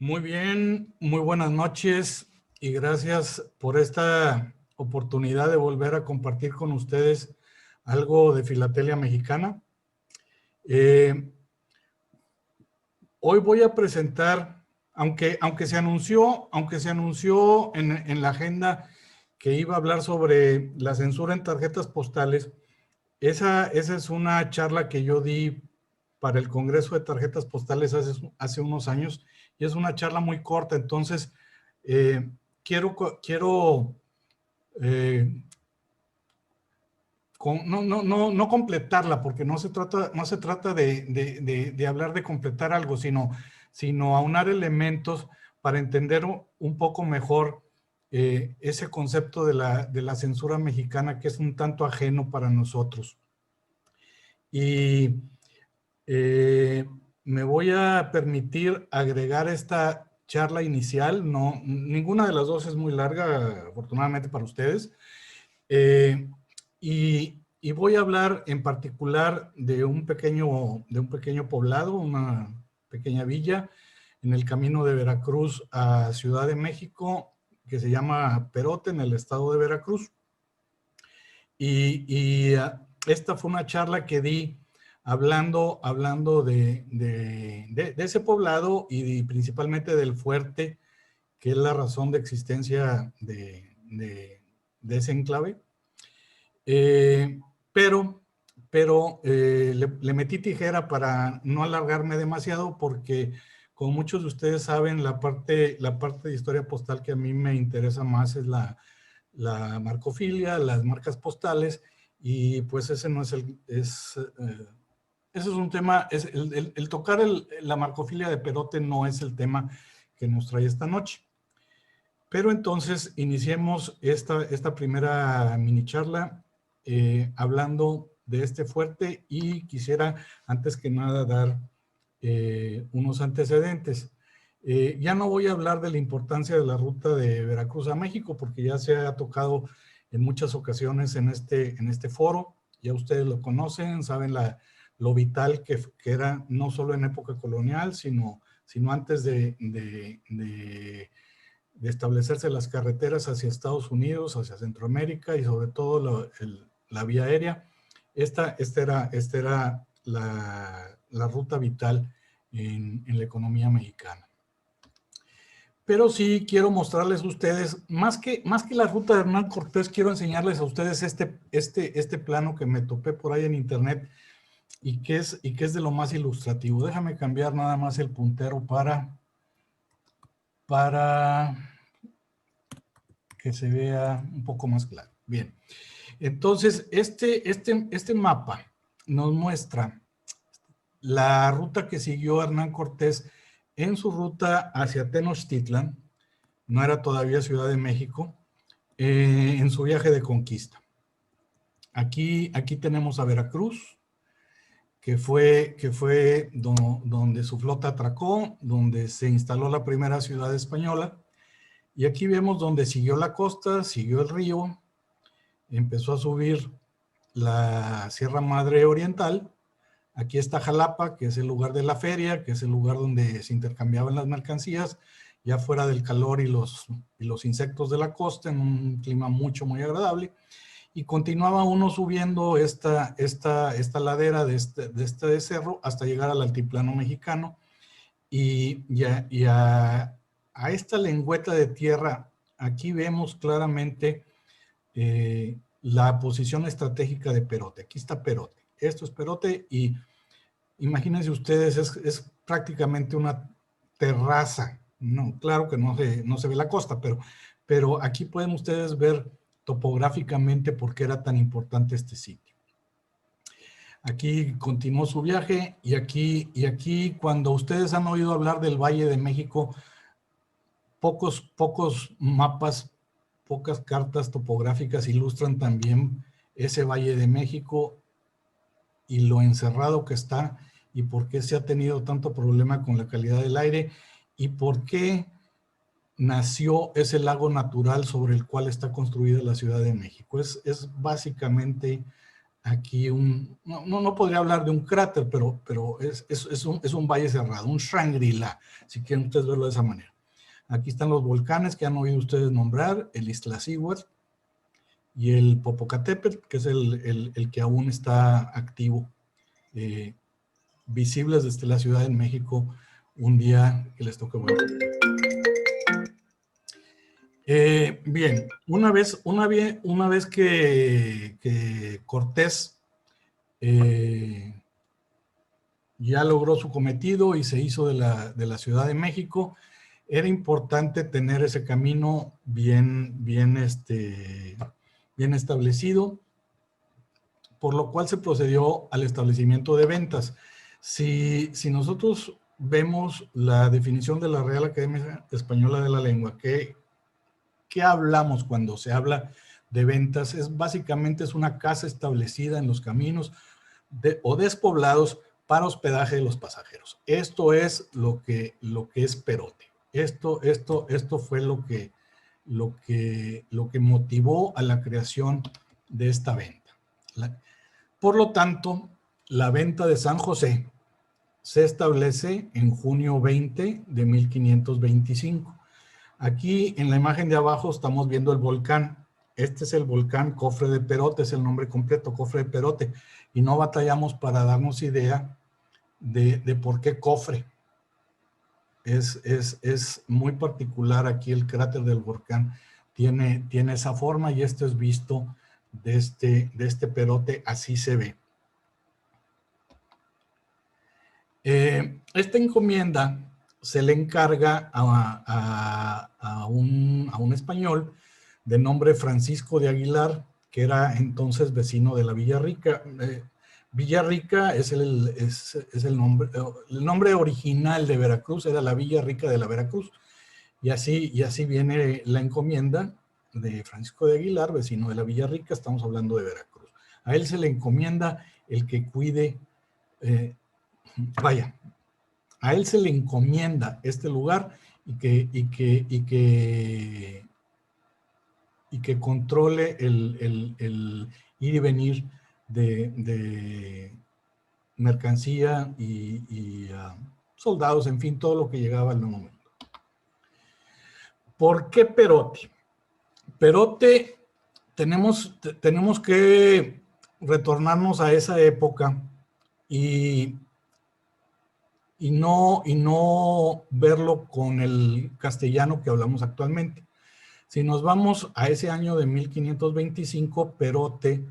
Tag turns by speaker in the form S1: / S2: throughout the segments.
S1: Muy bien, muy buenas noches y gracias por esta oportunidad de volver a compartir con ustedes algo de filatelia mexicana. Hoy voy a presentar, aunque se anunció en la agenda que iba a hablar sobre la censura en tarjetas postales. Esa es una charla que yo di para el Congreso de Tarjetas Postales hace unos años, y es una charla muy corta. Entonces quiero no completarla, porque no se trata de hablar de completar algo, sino aunar elementos para entender un poco mejor ese concepto de la censura mexicana, que es un tanto ajeno para nosotros. Y me voy a permitir agregar esta charla inicial. Ninguna de las dos es muy larga, afortunadamente para ustedes. Y voy a hablar en particular de un pequeño poblado, una pequeña villa en el camino de Veracruz a Ciudad de México, que se llama Perote, en el estado de Veracruz. Y esta fue una charla que di hablando de ese poblado y principalmente del fuerte, que es la razón de existencia de ese enclave. Pero le metí tijera para no alargarme demasiado, porque como muchos de ustedes saben, la parte de historia postal que a mí me interesa más es la marcofilia, las marcas postales, y pues ese no es ese es un tema, el tocar la marcofilia de Perote no es el tema que nos trae esta noche. Pero entonces iniciemos esta primera mini charla hablando de este fuerte, y quisiera antes que nada dar unos antecedentes. Ya no voy a hablar de la importancia de la ruta de Veracruz a México, porque ya se ha tocado en muchas ocasiones en este foro. Ya ustedes lo conocen, saben lo vital que era, no solo en época colonial, sino antes de establecerse las carreteras hacia Estados Unidos, hacia Centroamérica, y sobre todo la vía aérea. Esta era la ruta vital en la economía mexicana. Pero sí quiero mostrarles a ustedes, más que la ruta de Hernán Cortés, quiero enseñarles a ustedes este plano que me topé por ahí en internet, y que es de lo más ilustrativo. Déjame cambiar nada más el puntero para que se vea un poco más claro. Bien, entonces este mapa nos muestra la ruta que siguió Hernán Cortés en su ruta hacia Tenochtitlan, no era todavía Ciudad de México, en su viaje de conquista. Aquí tenemos a Veracruz, que fue donde su flota atracó, donde se instaló la primera ciudad española. Y aquí vemos donde siguió la costa, siguió el río, empezó a subir la Sierra Madre Oriental. Aquí está Jalapa, que es el lugar de la feria, que es el lugar donde se intercambiaban las mercancías, ya fuera del calor y los insectos de la costa, en un clima muy agradable. Y continuaba uno subiendo esta ladera de este cerro hasta llegar al altiplano mexicano. Y a esta lengüeta de tierra, aquí vemos claramente la posición estratégica de Perote. Aquí está Perote. Esto es Perote, y imagínense ustedes, es prácticamente una terraza. No, claro que no se ve la costa, pero aquí pueden ustedes ver topográficamente por qué era tan importante este sitio. Aquí continuó su viaje, y aquí cuando ustedes han oído hablar del Valle de México, pocos mapas, pocas cartas topográficas ilustran también ese Valle de México y lo encerrado que está, y por qué se ha tenido tanto problema con la calidad del aire, y por qué nació ese lago natural sobre el cual está construida la Ciudad de México. Es básicamente aquí no podría hablar de un cráter, pero es un valle cerrado, un Shangri-La, si quieren ustedes verlo de esa manera. Aquí están los volcanes que han oído ustedes nombrar, el Iztaccíhuatl y el Popocatépetl, que es el que aún está activo, visibles desde la Ciudad de México un día que les toque volver. Bien, una vez que Cortés ya logró su cometido y se hizo de la Ciudad de México, era importante tener ese camino bien establecido, por lo cual se procedió al establecimiento de ventas. Si nosotros vemos la definición de la Real Academia Española de la Lengua, ¿qué hablamos cuando se habla de ventas? Básicamente es una casa establecida en los caminos o despoblados para hospedaje de los pasajeros. Esto es lo que es perote. Esto fue lo que motivó a la creación de esta venta. Por lo tanto, la venta de San José se establece en junio 20 de 1525. Aquí en la imagen de abajo estamos viendo el volcán. Este es el volcán Cofre de Perote, es el nombre completo, Cofre de Perote. Y no batallamos para darnos idea de por qué cofre. Es muy particular aquí el cráter del volcán. Tiene esa forma y esto es visto de este perote, así se ve. Esta encomienda se le encarga a un español de nombre Francisco de Aguilar, que era entonces vecino de la Villarrica. Villarrica es el nombre original de Veracruz, era la Villarrica de la Veracruz. Y así viene la encomienda de Francisco de Aguilar, vecino de la Villarrica, estamos hablando de Veracruz. A él se le encomienda el que cuide, a él se le encomienda este lugar y que controle el ir y venir de mercancía y soldados, en fin, todo lo que llegaba al momento. ¿Por qué perote? Perote, tenemos que retornarnos a esa época y no verlo con el castellano que hablamos actualmente. Si nos vamos a ese año de 1525, perote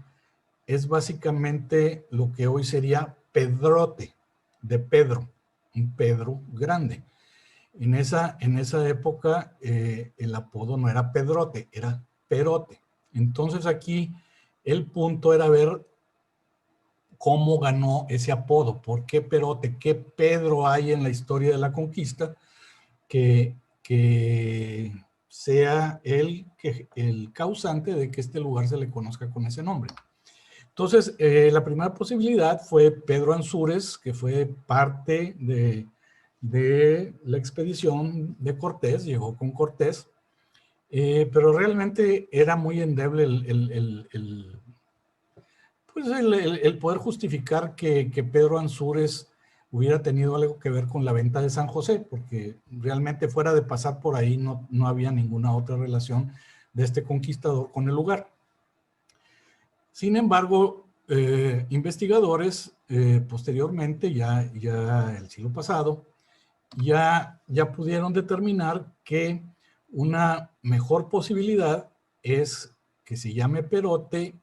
S1: es básicamente lo que hoy sería pedrote, de Pedro, un Pedro grande. En esa época el apodo no era Pedrote, era Perote. Entonces aquí el punto era ver cómo ganó ese apodo, por qué Perote, qué Pedro hay en la historia de la conquista que sea el causante de que este lugar se le conozca con ese nombre. Entonces, la primera posibilidad fue Pedro Ansúrez, que fue parte de la expedición de Cortés, llegó con Cortés, pero realmente era muy endeble el poder justificar que Pedro Ansúrez hubiera tenido algo que ver con la venta de San José, porque realmente fuera de pasar por ahí no había ninguna otra relación de este conquistador con el lugar. Sin embargo, investigadores posteriormente, ya el siglo pasado, ya pudieron determinar que una mejor posibilidad es que se llame Perote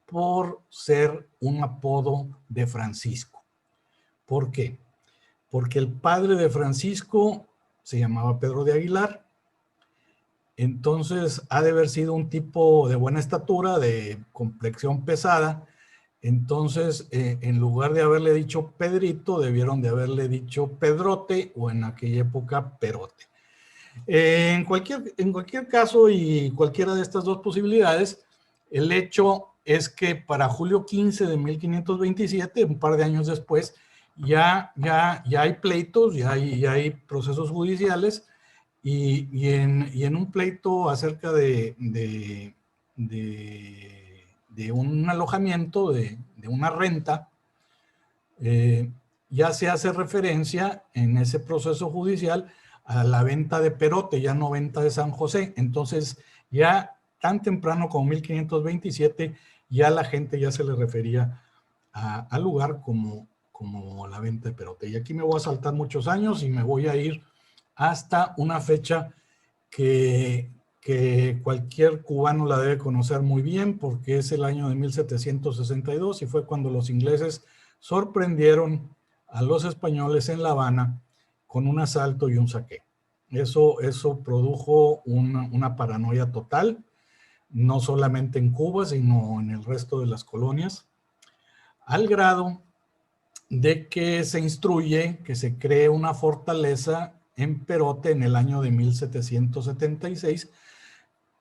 S1: por ser un apodo de Francisco. ¿Por qué? Porque el padre de Francisco se llamaba Pedro de Aguilar. Entonces ha de haber sido un tipo de buena estatura, de complexión pesada. Entonces, en lugar de haberle dicho Pedrito, debieron de haberle dicho Pedrote o en aquella época Perote. En cualquier caso y cualquiera de estas dos posibilidades, el hecho es que para julio 15 de 1527, un par de años después, ya hay pleitos, ya hay procesos judiciales y en un pleito acerca de de un alojamiento, de una renta, ya se hace referencia en ese proceso judicial a la venta de Perote, ya no venta de San José. Entonces, ya tan temprano como 1527, ya la gente ya se le refería al lugar como la venta de Perote. Y aquí me voy a saltar muchos años y me voy a ir hasta una fecha que cualquier cubano la debe conocer muy bien, porque es el año de 1762 y fue cuando los ingleses sorprendieron a los españoles en La Habana con un asalto y un saqueo. Eso produjo una paranoia total, no solamente en Cuba, sino en el resto de las colonias, al grado de que se instruye que se cree una fortaleza en Perote en el año de 1776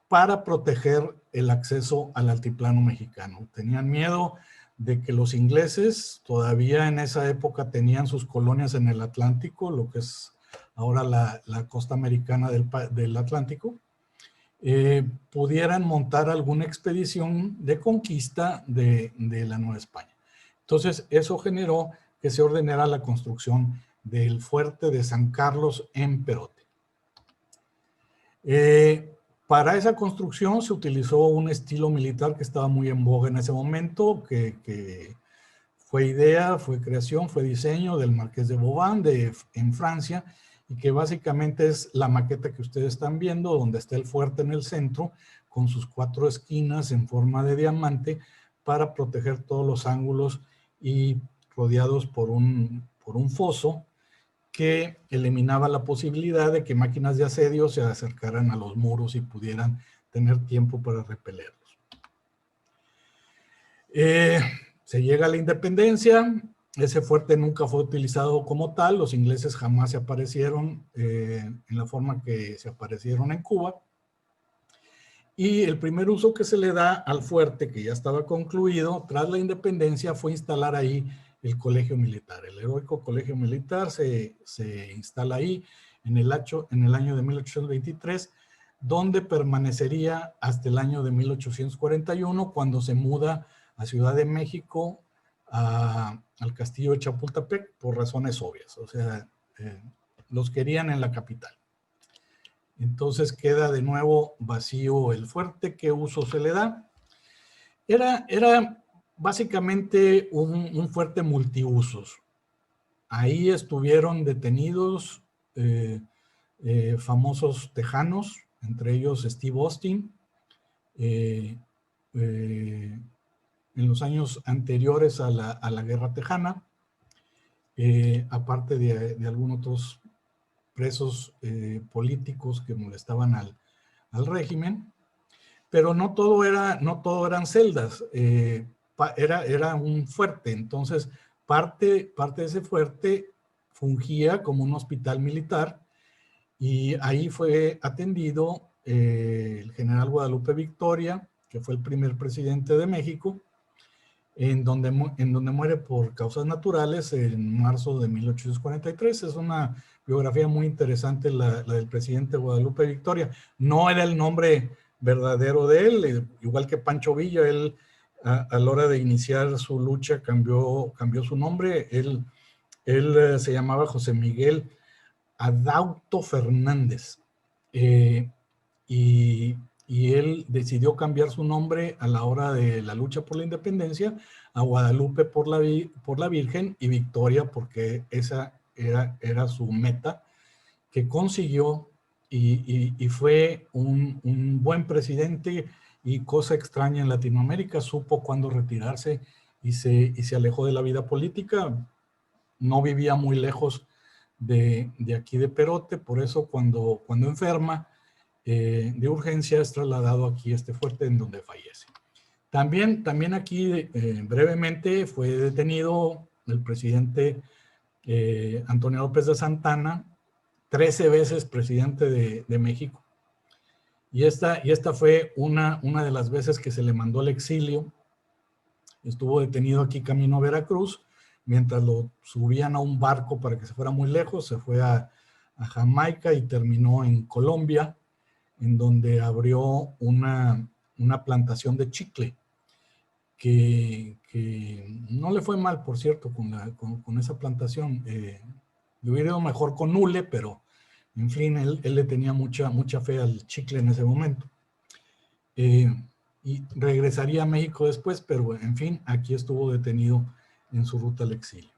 S1: para proteger el acceso al altiplano mexicano. Tenían miedo de que los ingleses todavía en esa época tenían sus colonias en el Atlántico, lo que es ahora la costa americana del Atlántico, pudieran montar alguna expedición de conquista de la Nueva España. Entonces, eso generó que se ordenara la construcción del fuerte de San Carlos en Perote. Para esa construcción se utilizó un estilo militar que estaba muy en boga en ese momento, que fue idea, fue creación, fue diseño del Marqués de Vauban en Francia, y que básicamente es la maqueta que ustedes están viendo, donde está el fuerte en el centro, con sus 4 esquinas en forma de diamante, para proteger todos los ángulos y rodeados por un foso que eliminaba la posibilidad de que máquinas de asedio se acercaran a los muros y pudieran tener tiempo para repelerlos. Se llega a la independencia, ese fuerte nunca fue utilizado como tal, los ingleses jamás se aparecieron en la forma que se aparecieron en Cuba, y el primer uso que se le da al fuerte, que ya estaba concluido tras la independencia, fue instalar ahí el colegio militar. El heroico colegio militar se instala ahí en el año de 1823, donde permanecería hasta el año de 1841, cuando se muda a Ciudad de México, al castillo de Chapultepec, por razones obvias. O sea, los querían en la capital. Entonces queda de nuevo vacío el fuerte. ¿Qué uso se le da? Era básicamente un fuerte multiusos. Ahí estuvieron detenidos famosos tejanos, entre ellos Steve Austin, en los años anteriores a la Guerra Tejana, aparte de algunos otros presos políticos que molestaban al régimen, pero no todo eran celdas, era un fuerte. Entonces parte de ese fuerte fungía como un hospital militar, y ahí fue atendido el general Guadalupe Victoria, que fue el primer presidente de México, en donde muere por causas naturales en marzo de 1843. Es una biografía muy interesante la del presidente Guadalupe Victoria. No era el nombre verdadero de él, igual que Pancho Villa. Él a la hora de iniciar su lucha cambió su nombre. Él se llamaba José Miguel Adauto Fernández, y él decidió cambiar su nombre a la hora de la lucha por la independencia a Guadalupe por la Virgen, y Victoria porque esa era su meta, que consiguió, y fue un buen presidente. Y cosa extraña en Latinoamérica, supo cuándo retirarse y se alejó de la vida política. No vivía muy lejos de aquí de Perote, por eso cuando enferma de urgencia es trasladado aquí a este fuerte, en donde fallece. También aquí brevemente fue detenido el presidente Antonio López de Santana, 13 veces presidente de México, y esta fue una de las veces que se le mandó al exilio. Estuvo detenido aquí camino a Veracruz, mientras lo subían a un barco para que se fuera muy lejos. Se fue a Jamaica y terminó en Colombia, en donde abrió una plantación de chicle. que no le fue mal, por cierto, con esa plantación. Le hubiera ido mejor con hule, pero en fin, él le tenía mucha fe al chicle en ese momento. Y regresaría a México después, pero en fin, aquí estuvo detenido en su ruta al exilio.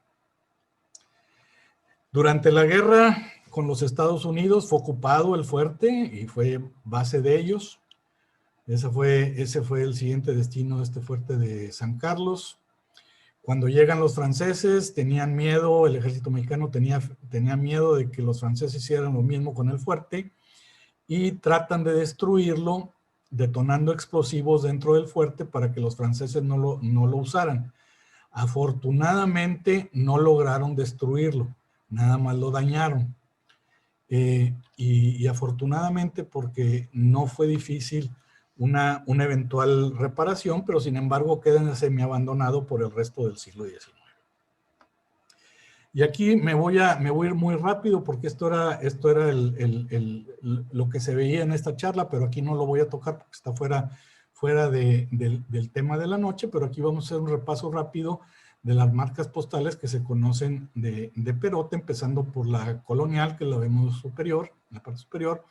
S1: Durante la guerra con los Estados Unidos fue ocupado el fuerte y fue base de ellos. Ese fue el siguiente destino de este fuerte de San Carlos. Cuando llegan los franceses, tenían miedo, el ejército mexicano tenía miedo de que los franceses hicieran lo mismo con el fuerte y tratan de destruirlo detonando explosivos dentro del fuerte para que los franceses no lo usaran. Afortunadamente no lograron destruirlo, nada más lo dañaron. Y afortunadamente porque no fue difícil una eventual reparación, pero sin embargo queda semiabandonado por el resto del siglo XIX. Y aquí me voy a ir muy rápido porque esto era lo que se veía en esta charla, pero aquí no lo voy a tocar porque está fuera del tema de la noche, pero aquí vamos a hacer un repaso rápido de las marcas postales que se conocen de Perote, empezando por la colonial, que la vemos superior, en la parte superior,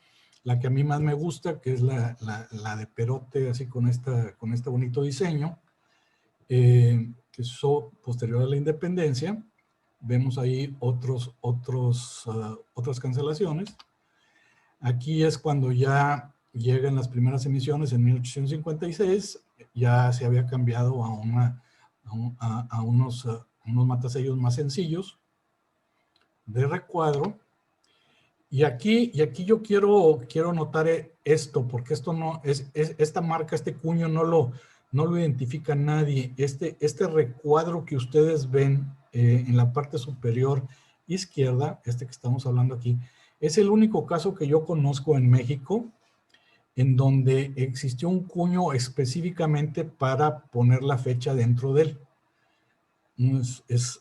S1: la que a mí más me gusta, que es la de Perote, así con este bonito diseño, que hizo posterior a la independencia. Vemos ahí otras cancelaciones. Aquí es cuando ya llegan las primeras emisiones en 1856, ya se había cambiado a unos matasellos más sencillos de recuadro. Y aquí yo quiero notar esto, porque esto no esta marca, este cuño no lo identifica nadie. Este recuadro que ustedes ven en la parte superior izquierda, que estamos hablando aquí, es el único caso que yo conozco en México en donde existió un cuño específicamente para poner la fecha dentro de él.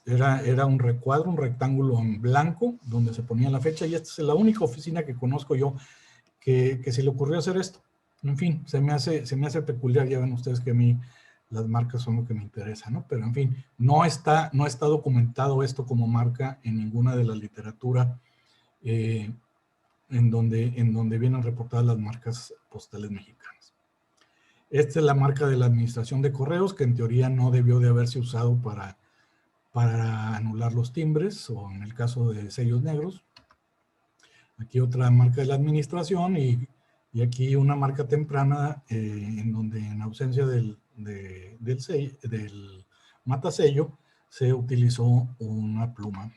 S1: Era un recuadro, un rectángulo en blanco donde se ponía la fecha, y esta es la única oficina que conozco yo que se le ocurrió hacer esto. En fin, se me hace peculiar. Ya ven ustedes que a mí las marcas son lo que me interesa, ¿no? Pero en fin, no está documentado esto como marca en ninguna de la literatura en donde vienen reportadas las marcas postales mexicanas. Esta es la marca de la Administración de Correos, que en teoría no debió de haberse usado para anular los timbres, o en el caso de sellos negros. Aquí otra marca de la administración, y aquí una marca temprana en donde, en ausencia del matasello, se utilizó una pluma.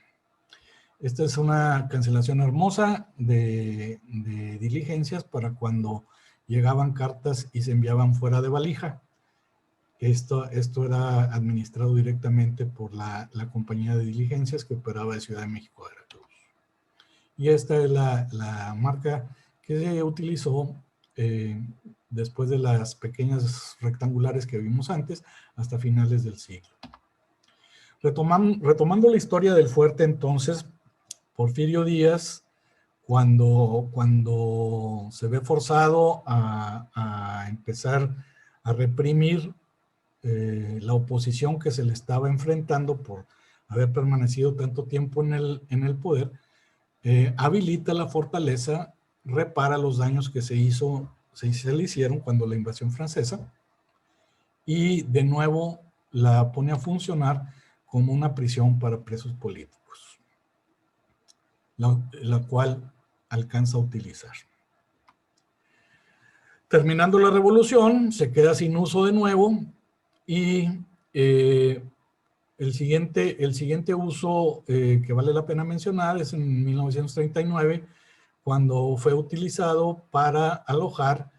S1: Esta es una cancelación hermosa de diligencias para cuando llegaban cartas y se enviaban fuera de valija. Esto era administrado directamente por la compañía de diligencias que operaba de Ciudad de México a Veracruz. Y esta es la marca que se utilizó después de las pequeñas rectangulares que vimos antes, hasta finales del siglo. Retomando la historia del fuerte, entonces, Porfirio Díaz, cuando se ve forzado a empezar a reprimir la oposición que se le estaba enfrentando por haber permanecido tanto tiempo en el poder, habilita la fortaleza, repara los daños que se le hicieron cuando la invasión francesa, y de nuevo la pone a funcionar como una prisión para presos políticos, la cual alcanza a utilizar. Terminando la revolución, se queda sin uso de nuevo, y el siguiente uso que vale la pena mencionar es en 1939, cuando fue utilizado para alojar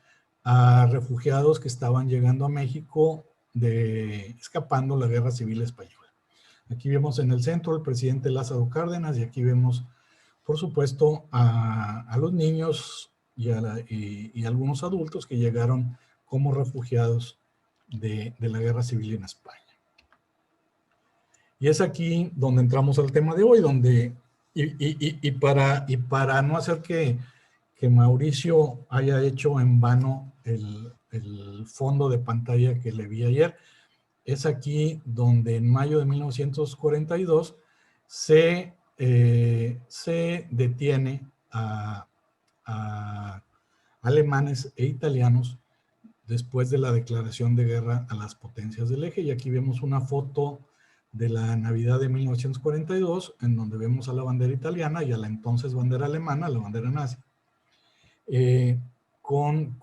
S1: a refugiados que estaban llegando a México escapando la Guerra Civil Española. Aquí vemos en el centro al presidente Lázaro Cárdenas, y aquí vemos, por supuesto, a los niños y algunos adultos que llegaron como refugiados de la Guerra Civil en España. Y es aquí donde entramos al tema de hoy, para no hacer que Mauricio haya hecho en vano el fondo de pantalla que le vi ayer, es aquí donde en mayo de 1942 se detiene a alemanes e italianos después de la declaración de guerra a las potencias del eje. Y aquí vemos una foto de la Navidad de 1942, en donde vemos a la bandera italiana y a la entonces bandera alemana, la bandera nazi, con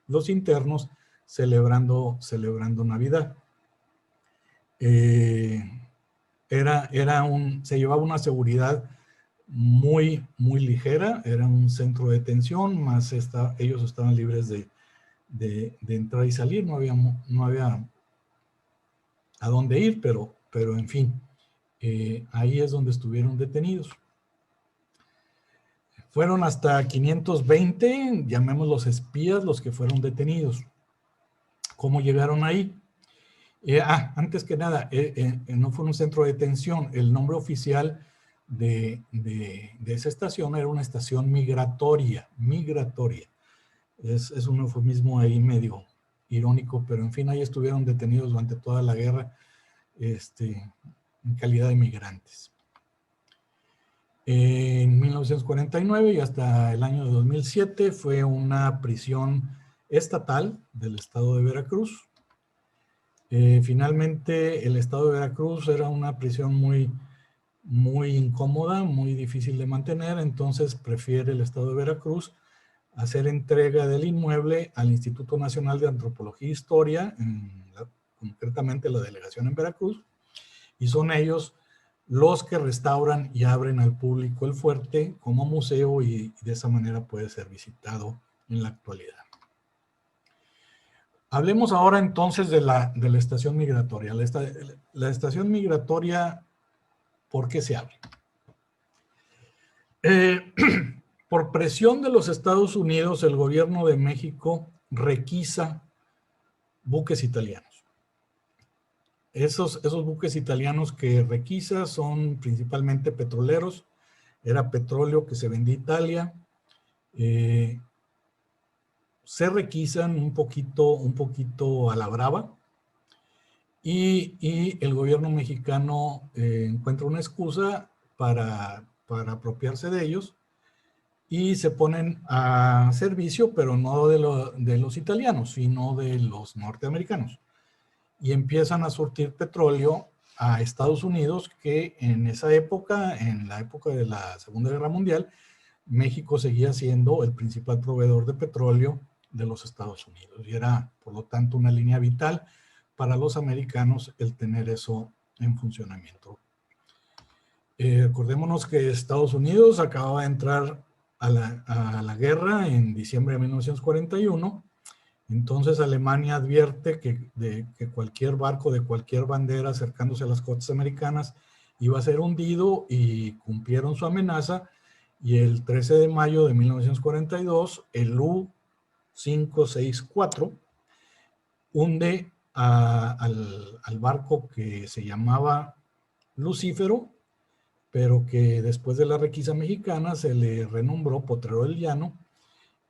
S1: los internos celebrando Navidad. Se llevaba una seguridad muy ligera, era un centro de detención, más ellos estaban libres de entrar y salir, no había a dónde ir, pero en fin, ahí es donde estuvieron detenidos. Fueron hasta 520, llamémoslos espías, los que fueron detenidos. ¿Cómo llegaron ahí? Antes que nada, no fue un centro de detención. El nombre oficial de esa estación era una estación migratoria. Es un eufemismo ahí medio irónico, pero en fin, ahí estuvieron detenidos durante toda la guerra en calidad de migrantes. En 1949 y hasta el año de 2007 fue una prisión estatal del estado de Veracruz. Finalmente, el estado de Veracruz era una prisión muy incómoda, muy difícil de mantener, entonces prefiere el estado de Veracruz hacer entrega del inmueble al Instituto Nacional de Antropología e Historia, concretamente la delegación en Veracruz, y son ellos los que restauran y abren al público el fuerte como museo y de esa manera puede ser visitado en la actualidad. Hablemos ahora entonces de la estación migratoria. La estación migratoria, ¿por qué se abre? Por presión de los Estados Unidos, el gobierno de México requisa buques italianos. Esos buques italianos que requisa son principalmente petroleros. Era petróleo que se vendía a Italia. Se requisan un poquito a la brava. Y el gobierno mexicano encuentra una excusa para apropiarse de ellos y se ponen a servicio, pero no de los italianos, sino de los norteamericanos. Y empiezan a surtir petróleo a Estados Unidos, que en esa época, en la época de la Segunda Guerra Mundial, México seguía siendo el principal proveedor de petróleo de los Estados Unidos. Y era, por lo tanto, una línea vital para los americanos el tener eso en funcionamiento. Recordémonos que Estados Unidos acababa de entrar a la guerra en diciembre de 1941. Entonces Alemania advierte que cualquier barco de cualquier bandera acercándose a las costas americanas iba a ser hundido y cumplieron su amenaza. Y el 13 de mayo de 1942, el U-564 hunde al barco que se llamaba Lucífero, pero que después de la requisa mexicana se le renombró Potrero del Llano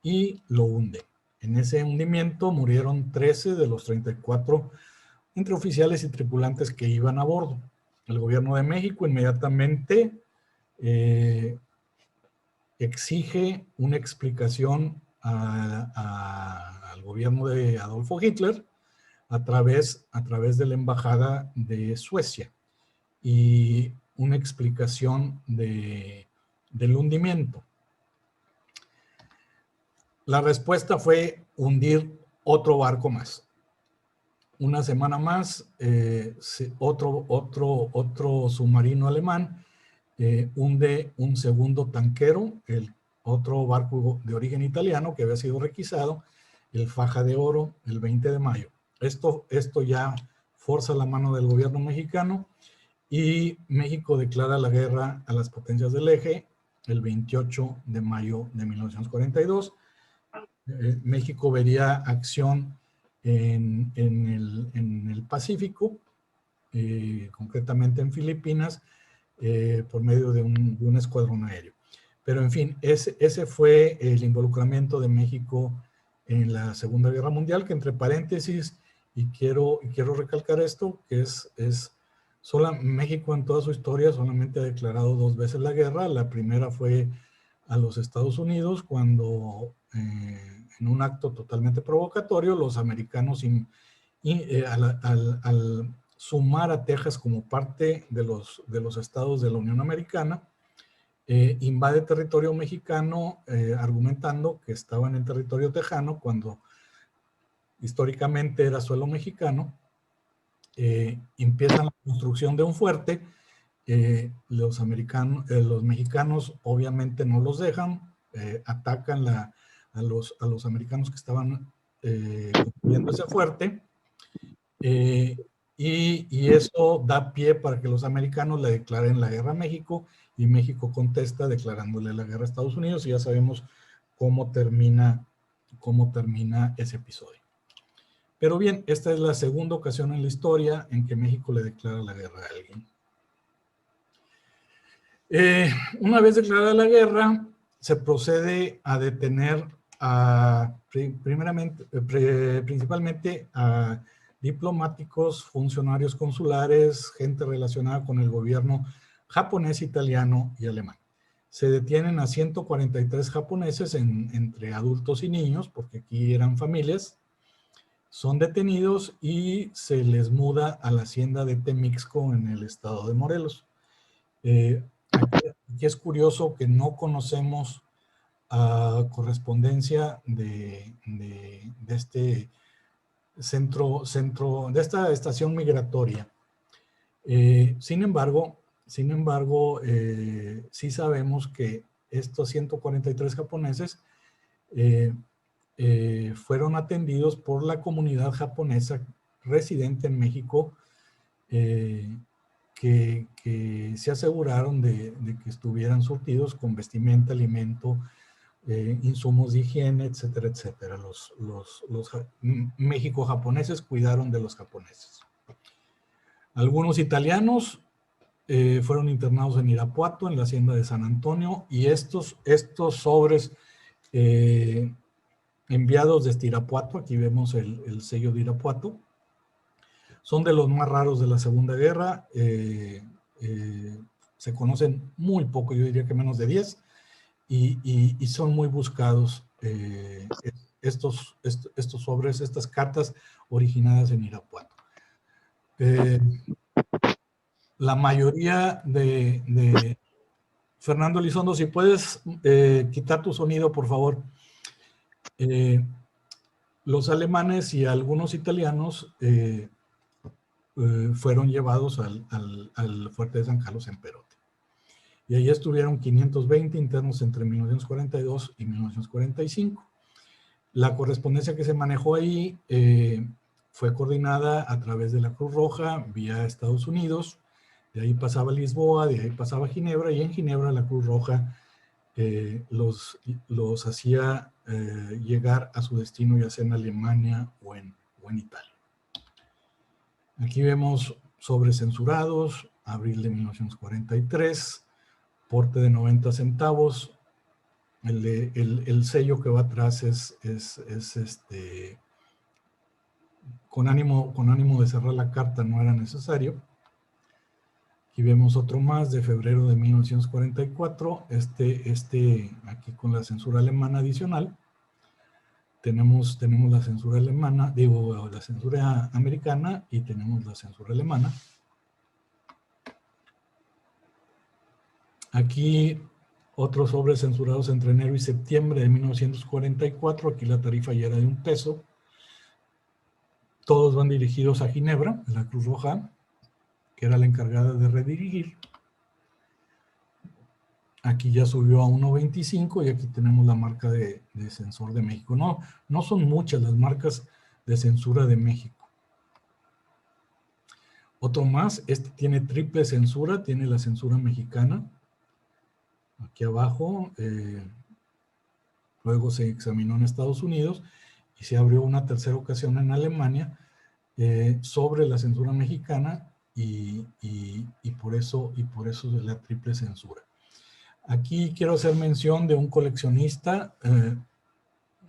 S1: y lo hunde. En ese hundimiento murieron 13 de los 34 entre oficiales y tripulantes que iban a bordo. El gobierno de México inmediatamente exige una explicación al gobierno de Adolfo Hitler a través de la embajada de Suecia y una explicación del hundimiento. La respuesta fue hundir otro barco más. Una semana más, otro submarino alemán hunde un segundo tanquero, el otro barco de origen italiano que había sido requisado, el Faja de Oro, el 20 de mayo. Esto ya forza la mano del gobierno mexicano y México declara la guerra a las potencias del eje el 28 de mayo de 1942. México vería acción en el Pacífico, concretamente en Filipinas, por medio de un escuadrón aéreo. Pero en fin, ese fue el involucramiento de México en la Segunda Guerra Mundial, que entre paréntesis, y quiero recalcar esto, que México en toda su historia solamente ha declarado 2 veces la guerra. La primera fue a los Estados Unidos cuando en un acto totalmente provocatorio los americanos al sumar a Texas como parte de los estados de la Unión Americana, invade territorio mexicano argumentando que estaban en territorio tejano cuando históricamente era suelo mexicano. Empiezan la construcción de un fuerte. Los mexicanos obviamente no los dejan, atacan a los americanos que estaban construyendo ese fuerte, y eso da pie para que los americanos le declaren la guerra a México, y México contesta declarándole la guerra a Estados Unidos, y ya sabemos cómo termina ese episodio. Pero bien, esta es la segunda ocasión en la historia en que México le declara la guerra a alguien. Una vez declarada la guerra, se procede a detener principalmente a diplomáticos, funcionarios consulares, gente relacionada con el gobierno japonés, italiano y alemán. Se detienen a 143 japoneses entre adultos y niños, porque aquí eran familias. Son detenidos y se les muda a la hacienda de Temixco en el estado de Morelos. Aquí es curioso que no conocemos correspondencia de este centro, de esta estación migratoria. Sin embargo, sí sabemos que estos 143 japoneses fueron atendidos por la comunidad japonesa residente en México, que se aseguraron de que estuvieran surtidos con vestimenta, alimento, insumos de higiene, etcétera, etcétera. Los México-japoneses cuidaron de los japoneses. Algunos italianos fueron internados en Irapuato, en la hacienda de San Antonio, y estos sobres enviados desde Irapuato, aquí vemos el sello de Irapuato, son de los más raros de la Segunda Guerra. Se conocen muy poco, yo diría que menos de 10, y son muy buscados estos sobres, estas cartas originadas en Irapuato. La mayoría de Fernando Elizondo, si puedes quitar tu sonido, por favor. Los alemanes y algunos italianos fueron llevados al fuerte de San Carlos en Perote. Y ahí estuvieron 520 internos entre 1942 y 1945. La correspondencia que se manejó ahí fue coordinada a través de la Cruz Roja vía Estados Unidos. De ahí pasaba a Lisboa, de ahí pasaba a Ginebra, y en Ginebra la Cruz Roja los hacía llegar a su destino, ya sea en Alemania o en Italia. Aquí vemos sobres censurados, abril de 1943, porte de 90 centavos. El sello que va atrás es con ánimo de cerrar la carta, no era necesario. Aquí vemos otro más de febrero de 1944, aquí con la censura alemana adicional. Tenemos la censura alemana, la censura americana, y tenemos la censura alemana. Aquí otros sobres censurados entre enero y septiembre de 1944. Aquí la tarifa ya era de $1. Todos van dirigidos a Ginebra, la Cruz Roja, que era la encargada de redirigir. Aquí ya subió a 1.25, y aquí tenemos la marca de censor de México. No son muchas las marcas de censura de México. Otro más, este tiene triple censura, tiene la censura mexicana. Aquí abajo, luego se examinó en Estados Unidos y se abrió una tercera ocasión en Alemania sobre la censura mexicana, y por eso es la triple censura. Aquí quiero hacer mención de un coleccionista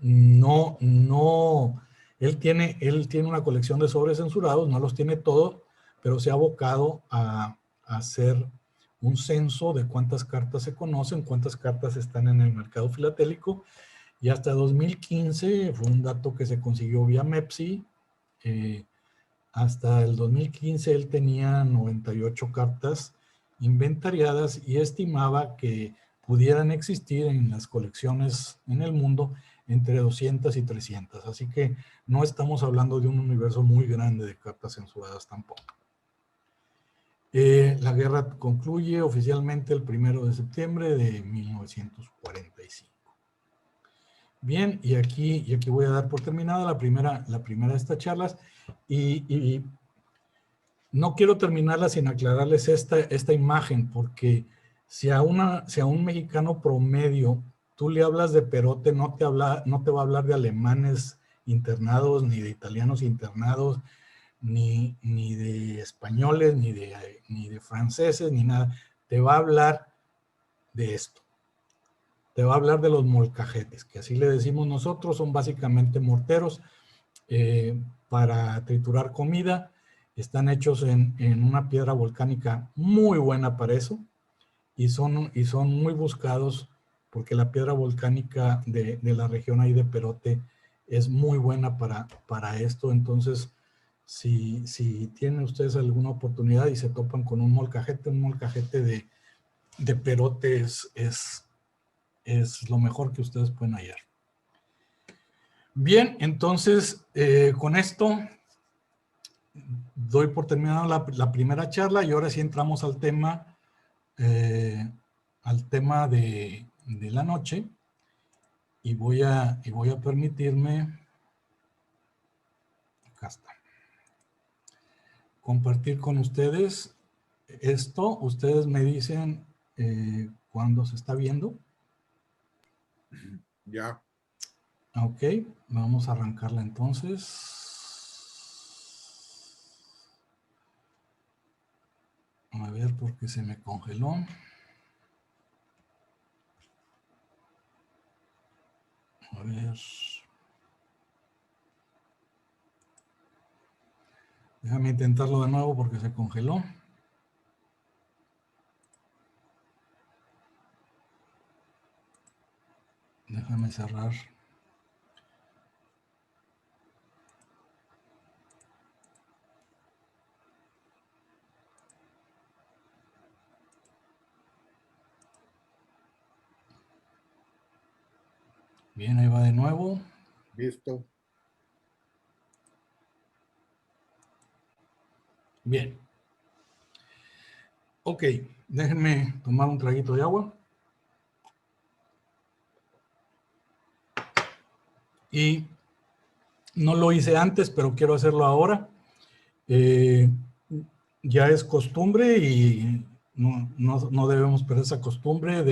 S1: no, él tiene una colección de sobres censurados, no los tiene todos, pero se ha abocado a hacer un censo de cuántas cartas se conocen, cuántas cartas están en el mercado filatélico, y hasta 2015 fue un dato que se consiguió vía MEPSI. Hasta el 2015 él tenía 98 cartas inventariadas y estimaba que pudieran existir en las colecciones en el mundo entre 200 y 300. Así que no estamos hablando de un universo muy grande de cartas censuradas tampoco. La guerra concluye oficialmente el 1 de septiembre de 1945. Bien, y aquí voy a dar por terminada la primera de estas charlas, y no quiero terminarla sin aclararles esta imagen, porque si a un mexicano promedio tú le hablas de Perote, no te va a hablar de alemanes internados, ni de italianos internados, ni de españoles, ni de franceses, ni nada. Te va a hablar de esto. Te va a hablar de los molcajetes, que así le decimos nosotros, son básicamente morteros para triturar comida. Están hechos en una piedra volcánica muy buena para eso, y son muy buscados porque la piedra volcánica de la región ahí de Perote es muy buena para esto. Entonces, si tienen ustedes alguna oportunidad y se topan con un molcajete de Perote es lo mejor que ustedes pueden hallar. Bien, entonces, con esto doy por terminada la primera charla, y ahora sí entramos al tema de la noche, y voy a permitirme, acá está, compartir con ustedes esto. Ustedes me dicen cuándo se está viendo.
S2: Ya.
S1: Ok, vamos a arrancarla entonces. A ver, porque se me congeló. A ver. Déjame intentarlo de nuevo porque se congeló. Déjame cerrar. Bien, ahí va de nuevo.
S2: Listo.
S1: Bien. Ok, déjenme tomar un traguito de agua. Y no lo hice antes, pero quiero hacerlo ahora. Ya es costumbre, y no debemos perder esa costumbre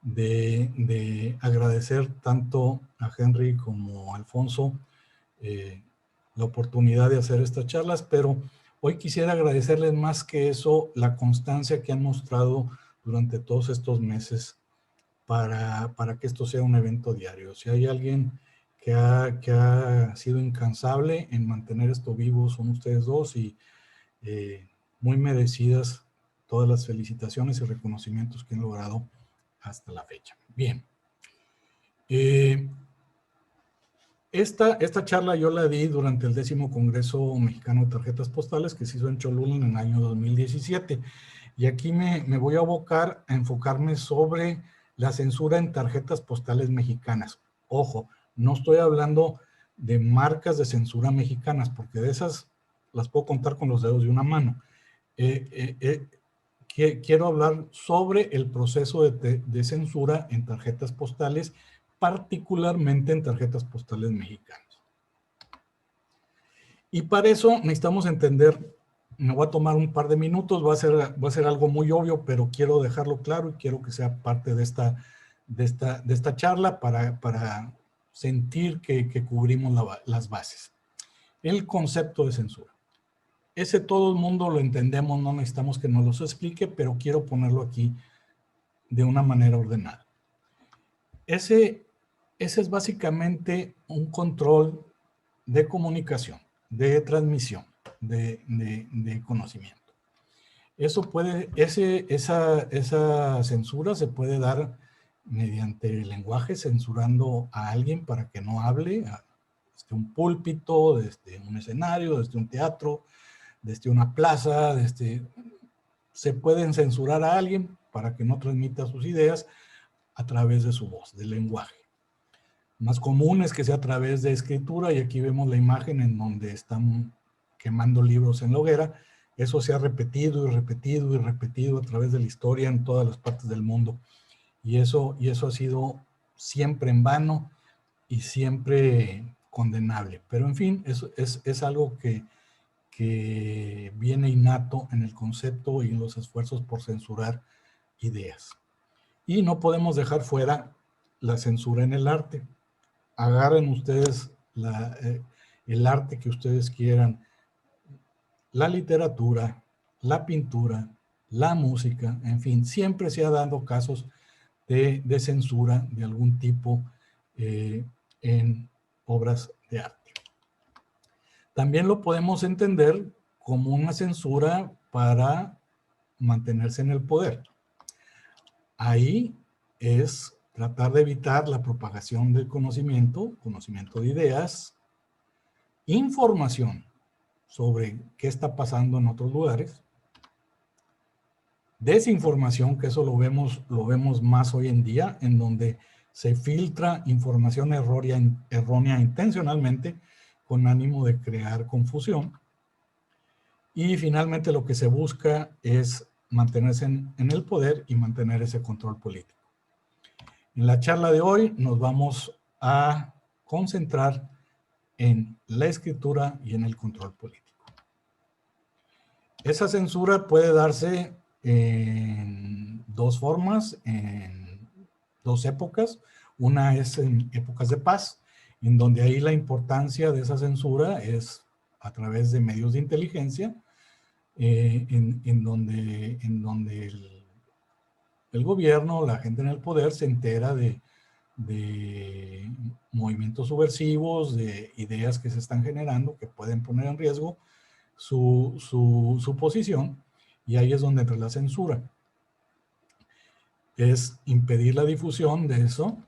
S1: de agradecer tanto a Henry como a Alfonso la oportunidad de hacer estas charlas, pero hoy quisiera agradecerles más que eso la constancia que han mostrado durante todos estos meses para que esto sea un evento diario. Si hay alguien que ha sido incansable en mantener esto vivo, son ustedes dos, y muy merecidas todas las felicitaciones y reconocimientos que han logrado hasta la fecha. Bien. Esta charla yo la di durante el 10º Congreso Mexicano de Tarjetas Postales, que se hizo en Cholula en el año 2017. Y aquí me voy a abocar a enfocarme sobre la censura en tarjetas postales mexicanas. Ojo, no estoy hablando de marcas de censura mexicanas, porque de esas las puedo contar con los dedos de una mano. Quiero hablar sobre el proceso de censura en tarjetas postales, particularmente en tarjetas postales mexicanas. Y para eso necesitamos entender, me voy a tomar un par de minutos, va a ser algo muy obvio, pero quiero dejarlo claro y quiero que sea parte de esta charla para sentir que cubrimos las bases. El concepto de censura. Ese todo el mundo lo entendemos, no necesitamos que nos lo explique, pero quiero ponerlo aquí de una manera ordenada. Ese ese es básicamente un control de comunicación, de transmisión, de conocimiento. Eso puede, esa censura se puede dar mediante el lenguaje, censurando a alguien para que no hable, desde un púlpito, desde un escenario, desde un teatro, desde una plaza, se pueden censurar a alguien para que no transmita sus ideas a través de su voz, del lenguaje. Más común es que sea a través de escritura, y aquí vemos la imagen en donde están quemando libros en la hoguera. Eso se ha repetido y repetido y repetido a través de la historia en todas las partes del mundo. Y eso ha sido siempre en vano y siempre condenable. Pero en fin, eso es algo que viene innato en el concepto y en los esfuerzos por censurar ideas. Y no podemos dejar fuera la censura en el arte. Agarren ustedes el arte que ustedes quieran, la literatura, la pintura, la música, en fin, siempre se ha dado casos de censura de algún tipo en obras de arte. También lo podemos entender como una censura para mantenerse en el poder. Ahí es tratar de evitar la propagación del conocimiento de ideas, información sobre qué está pasando en otros lugares, desinformación, que eso lo vemos más hoy en día, en donde se filtra información errónea intencionalmente con ánimo de crear confusión. Y finalmente lo que se busca es mantenerse en el poder y mantener ese control político. En la charla de hoy nos vamos a concentrar en la escritura y en el control político. Esa censura puede darse en dos formas, en dos épocas. Una es en épocas de paz, en donde ahí la importancia de esa censura es a través de medios de inteligencia, en donde el gobierno, la gente en el poder se entera de movimientos subversivos, de ideas que se están generando que pueden poner en riesgo su posición, y ahí es donde entra la censura. Es impedir la difusión de eso,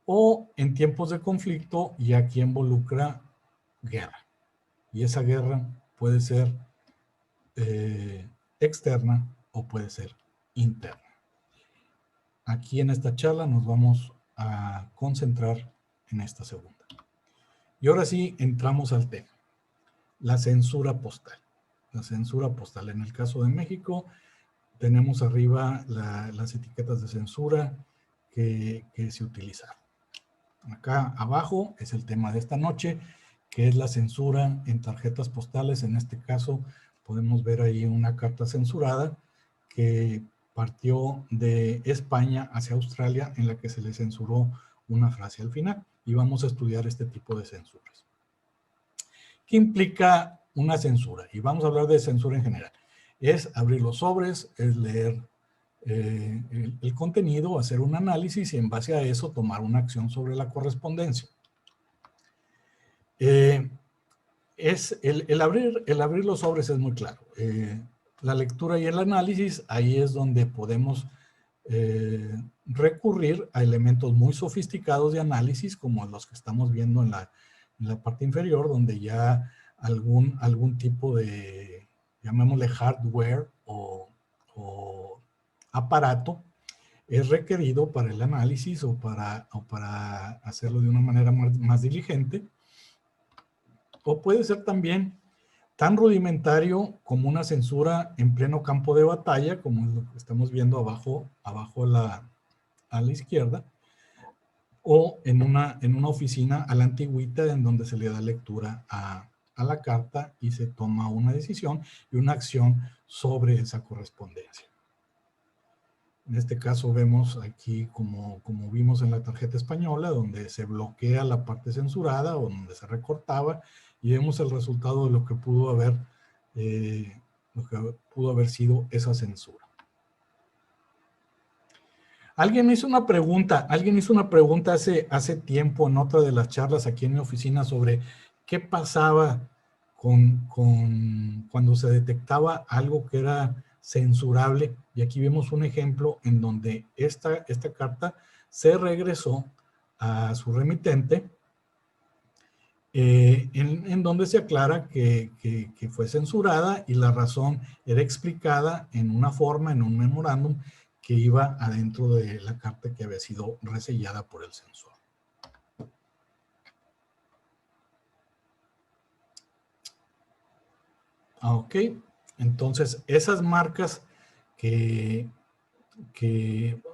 S1: o en tiempos de conflicto, y aquí involucra guerra. Y esa guerra puede ser externa o puede ser interna. Aquí en esta charla nos vamos a concentrar en esta segunda. Y ahora sí entramos al tema. La censura postal. La censura postal. En el caso de México, tenemos arriba las etiquetas de censura que se utilizaron. Acá abajo es el tema de esta noche, que es la censura en tarjetas postales. En este caso podemos ver ahí una carta censurada que partió de España hacia Australia, en la que se le censuró una frase al final. Y vamos a estudiar este tipo de censuras. ¿Qué implica una censura? Y vamos a hablar de censura en general. Es abrir los sobres, es leer el contenido, hacer un análisis y en base a eso tomar una acción sobre la correspondencia. El abrir los sobres es muy claro. La lectura y el análisis, ahí es donde podemos recurrir a elementos muy sofisticados de análisis, como los que estamos viendo en la parte inferior, donde ya algún tipo de, llamémosle hardware o aparato, es requerido para el análisis o para hacerlo de una manera más diligente. O puede ser también tan rudimentario como una censura en pleno campo de batalla, como es lo que estamos viendo abajo a la izquierda, o en una oficina a la antigüita, en donde se le da lectura a la carta y se toma una decisión y una acción sobre esa correspondencia. En este caso vemos aquí, como vimos en la tarjeta española, donde se bloquea la parte censurada o donde se recortaba, y vemos el resultado de lo que pudo haber sido esa censura. Alguien me hizo una pregunta, hace tiempo en otra de las charlas aquí en mi oficina sobre qué pasaba cuando se detectaba algo que era censurable. Y aquí vemos un ejemplo en donde esta carta se regresó a su remitente, en donde se aclara que fue censurada y la razón era explicada en una forma, en un memorándum que iba adentro de la carta que había sido resellada por el censor. Ok, entonces esas marcas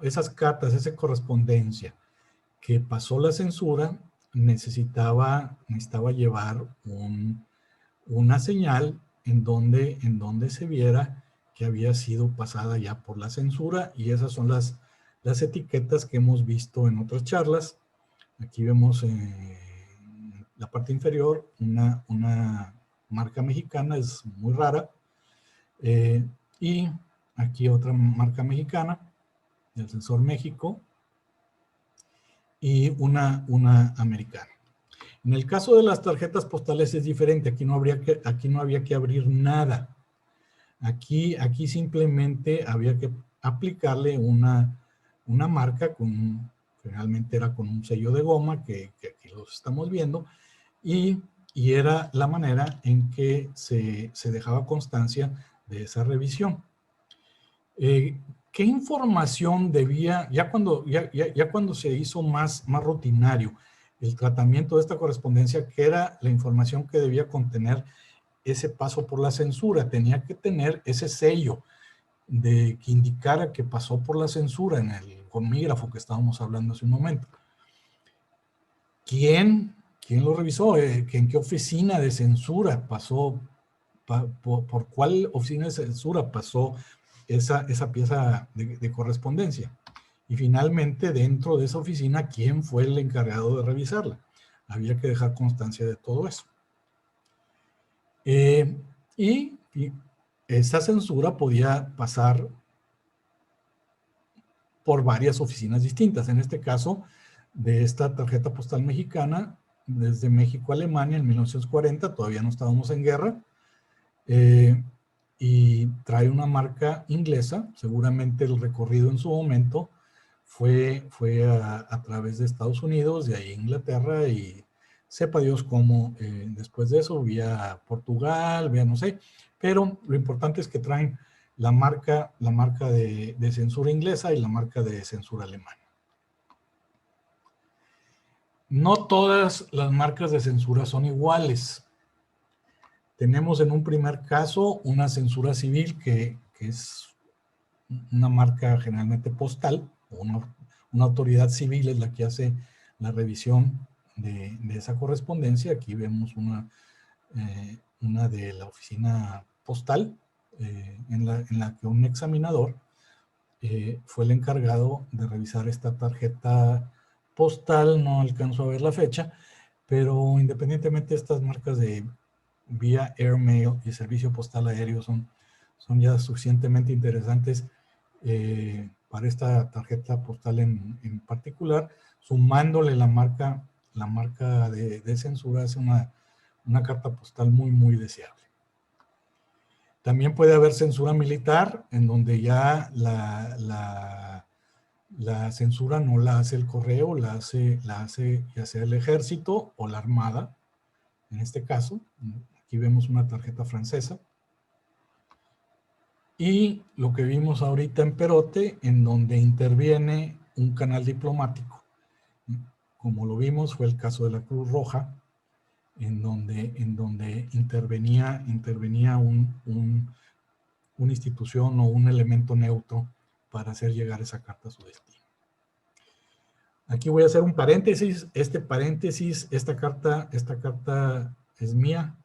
S1: esas cartas, esa correspondencia que pasó la censura, necesitaba llevar una señal en donde se viera que había sido pasada ya por la censura, y esas son las etiquetas que hemos visto en otras charlas. Aquí vemos en la parte inferior una marca mexicana, es muy rara, y aquí otra marca mexicana del Censor México y una americana. En el caso de las tarjetas postales es diferente, aquí no había que abrir nada. Aquí simplemente había que aplicarle una marca, generalmente era con un sello de goma, que aquí los estamos viendo, y era la manera en que se dejaba constancia de esa revisión. ¿Qué información debía, ya cuando se hizo más rutinario el tratamiento de esta correspondencia, qué era la información que debía contener ese paso por la censura? Tenía que tener ese sello que indicara que pasó por la censura en el gomígrafo que estábamos hablando hace un momento. ¿Quién lo revisó? ¿En qué oficina de censura pasó? ¿Por cuál oficina de censura pasó esa pieza de correspondencia? Y finalmente, dentro de esa oficina, ¿quién fue el encargado de revisarla? Había que dejar constancia de todo eso. Y esa censura podía pasar por varias oficinas distintas. En este caso, de esta tarjeta postal mexicana, desde México a Alemania en 1940, todavía no estábamos en guerra, y trae una marca inglesa. Seguramente el recorrido en su momento fue a través de Estados Unidos, de ahí a Inglaterra, y sepa Dios cómo después de eso, vía Portugal, vía no sé, pero lo importante es que traen la marca de censura inglesa y la marca de censura alemana. No todas las marcas de censura son iguales. Tenemos en un primer caso una censura civil que es una marca generalmente postal, o una autoridad civil es la que hace la revisión de esa correspondencia. Aquí vemos una de la oficina postal, en la que un examinador fue el encargado de revisar esta tarjeta postal. No alcanzo a ver la fecha, pero independientemente, estas marcas de vía Airmail y servicio postal aéreo son ya suficientemente interesantes para esta tarjeta postal en particular. Sumándole la marca de censura, es una carta postal muy, muy deseable. También puede haber censura militar, en donde ya la censura no la hace el correo, la hace ya sea el ejército o la armada. En este caso, aquí vemos una tarjeta francesa. Y lo que vimos ahorita en Perote, en donde interviene un canal diplomático. Como lo vimos, fue el caso de la Cruz Roja, en donde intervenía una institución o un elemento neutro para hacer llegar esa carta a su destino. Aquí voy a hacer un paréntesis. Esta carta es mía.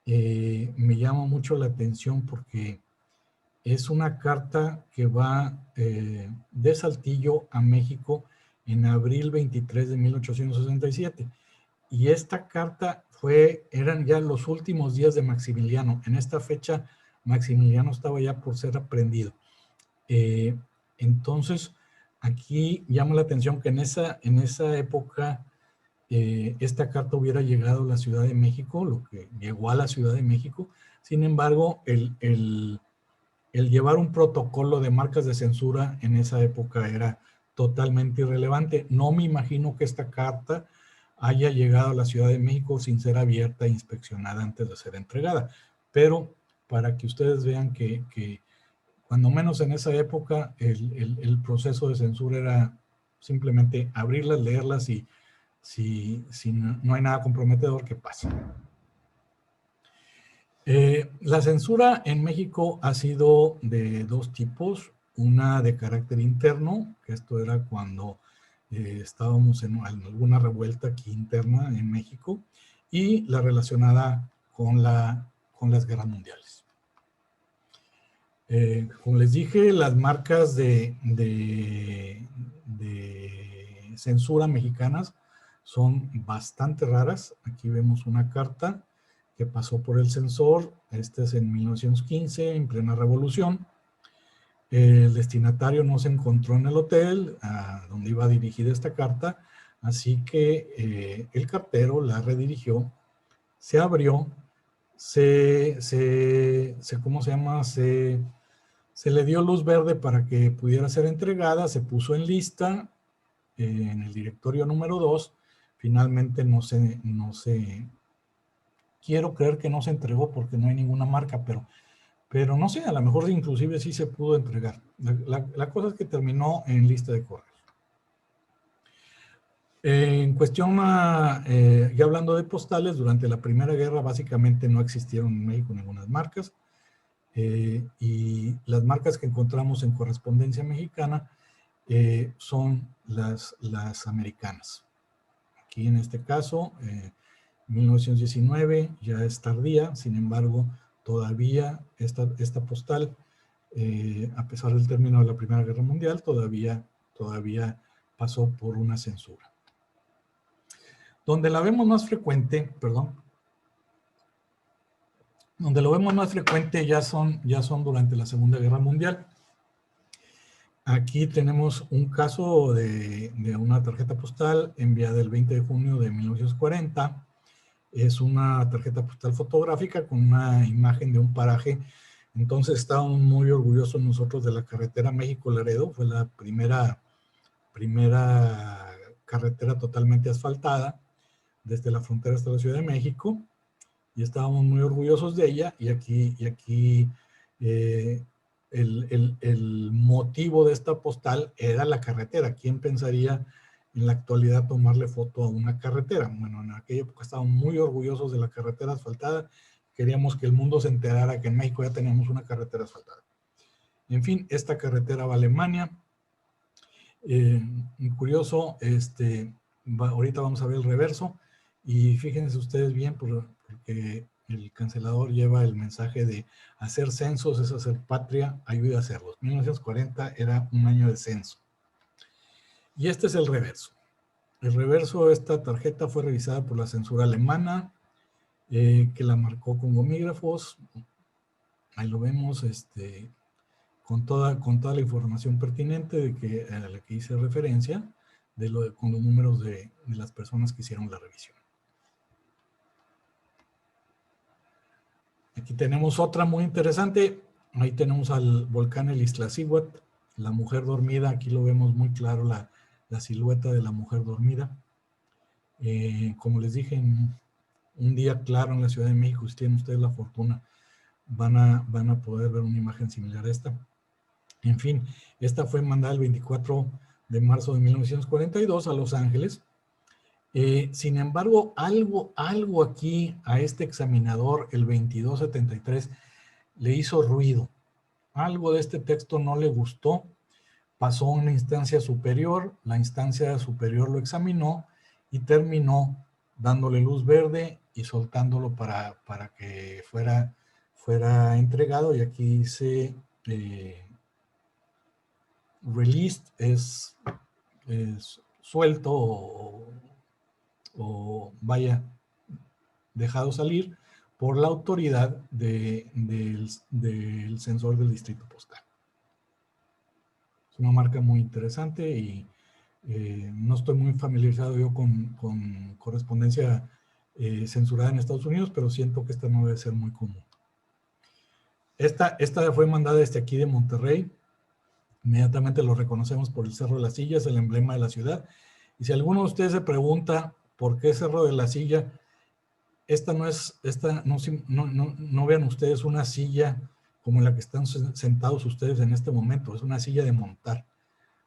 S1: Me llama mucho la atención porque es una carta que va de Saltillo a México en abril 23 de 1867. Y esta carta eran ya los últimos días de Maximiliano. En esta fecha, Maximiliano estaba ya por ser aprendido. Entonces, aquí llama la atención que en esa época esta carta hubiera llegado a la Ciudad de México, lo que llegó a la Ciudad de México. Sin embargo, el llevar un protocolo de marcas de censura en esa época era totalmente irrelevante. No me imagino que esta carta haya llegado a la Ciudad de México sin ser abierta e inspeccionada antes de ser entregada. Pero para que ustedes vean que cuando menos en esa época el proceso de censura era simplemente abrirlas, leerlas y si no hay nada comprometedor, que pase. La censura en México ha sido de dos tipos, una de carácter interno, que esto era cuando estábamos en alguna revuelta aquí interna en México, y la relacionada con las guerras mundiales. Como les dije, las marcas de censura mexicanas son bastante raras. Aquí vemos una carta que pasó por el censor. Este es en 1915, en plena revolución. El destinatario no se encontró en el hotel a donde iba dirigida esta carta, así que el cartero la redirigió, se abrió, ¿cómo se llama? Se le dio luz verde para que pudiera ser entregada, se puso en lista en el directorio número 2, finalmente no se, quiero creer que no se entregó porque no hay ninguna marca, pero no sé, a lo mejor inclusive sí se pudo entregar. La cosa es que terminó en lista de correos. En cuestión, ya hablando de postales, durante la Primera Guerra básicamente no existieron en México ninguna marcas. Y las marcas que encontramos en correspondencia mexicana son las americanas. Aquí en este caso, 1919 ya es tardía, sin embargo, todavía esta postal, a pesar del término de la Primera Guerra Mundial, todavía pasó por una censura. Donde la vemos más frecuente, donde lo vemos más frecuente ya son durante la Segunda Guerra Mundial. Aquí tenemos un caso de una tarjeta postal enviada el 20 de junio de 1940. Es una tarjeta postal fotográfica con una imagen de un paraje. Entonces estábamos muy orgullosos nosotros de la carretera México-Laredo. Fue la primera carretera totalmente asfaltada desde la frontera hasta la Ciudad de México. Y estábamos muy orgullosos de ella. Y aquí el motivo de esta postal era la carretera. ¿Quién pensaría en la actualidad tomarle foto a una carretera? Bueno, en aquella época estábamos muy orgullosos de la carretera asfaltada. Queríamos que el mundo se enterara que en México ya teníamos una carretera asfaltada. En fin, esta carretera va a Alemania. Curioso, ahorita vamos a ver el reverso. Y fíjense ustedes bien, porque el cancelador lleva el mensaje de hacer censos es hacer patria, ayude a hacerlos. 1940 era un año de censo. Y este es el reverso. El reverso de esta tarjeta fue revisada por la censura alemana, que la marcó con gomígrafos. Ahí lo vemos, con toda la información pertinente a la que hice referencia, con los números de las personas que hicieron la revisión. Aquí tenemos otra muy interesante. Ahí tenemos al volcán el Iztaccíhuatl, la mujer dormida. Aquí lo vemos muy claro, la silueta de la mujer dormida. Como les dije, en un día claro en la Ciudad de México, si tienen ustedes la fortuna, van a poder ver una imagen similar a esta. En fin, esta fue mandada el 24 de marzo de 1942 a Los Ángeles. Sin embargo, algo aquí a este examinador, el 2273, le hizo ruido. Algo de este texto no le gustó. Pasó a una instancia superior, la instancia superior lo examinó y terminó dándole luz verde y soltándolo para que fuera entregado. Y aquí dice released, es suelto o vaya, dejado salir por la autoridad del censor del distrito postal. Es una marca muy interesante y no estoy muy familiarizado yo con correspondencia censurada en Estados Unidos, pero siento que esta no debe ser muy común. Esta fue mandada desde aquí de Monterrey. Inmediatamente lo reconocemos por el Cerro de la Silla, es el emblema de la ciudad. Y si alguno de ustedes se pregunta por qué Cerro de la Silla, no vean ustedes una silla como la que están sentados ustedes en este momento, es una silla de montar,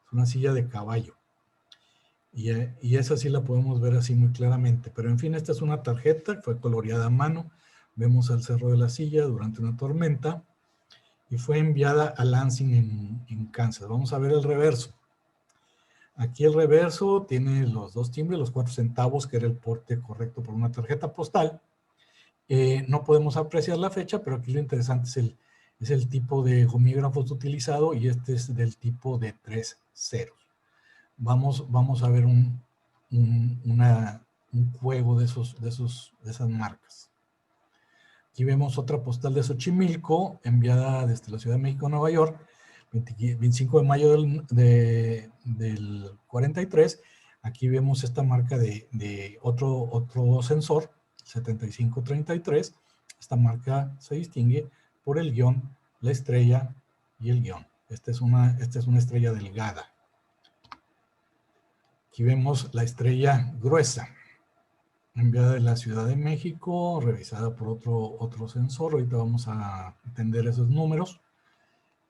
S1: es una silla de caballo. Y esa sí la podemos ver así muy claramente. Pero en fin, esta es una tarjeta, fue coloreada a mano. Vemos al Cerro de la Silla durante una tormenta y fue enviada a Lansing en Kansas. Vamos a ver el reverso. Aquí el reverso tiene los dos timbres, los 4 centavos, que era el porte correcto por una tarjeta postal. No podemos apreciar la fecha, pero aquí lo interesante es el tipo de gomígrafos utilizado y este es del tipo de 3 ceros. Vamos a ver un juego de esas marcas. Aquí vemos otra postal de Xochimilco, enviada desde la Ciudad de México a Nueva York, 25 de mayo del 43. Aquí vemos esta marca de otro sensor, 7533. Esta marca se distingue por el guión, la estrella y el guión. Esta es una estrella delgada. Aquí vemos la estrella gruesa, enviada de la Ciudad de México, revisada por otro sensor. Ahorita vamos a entender esos números.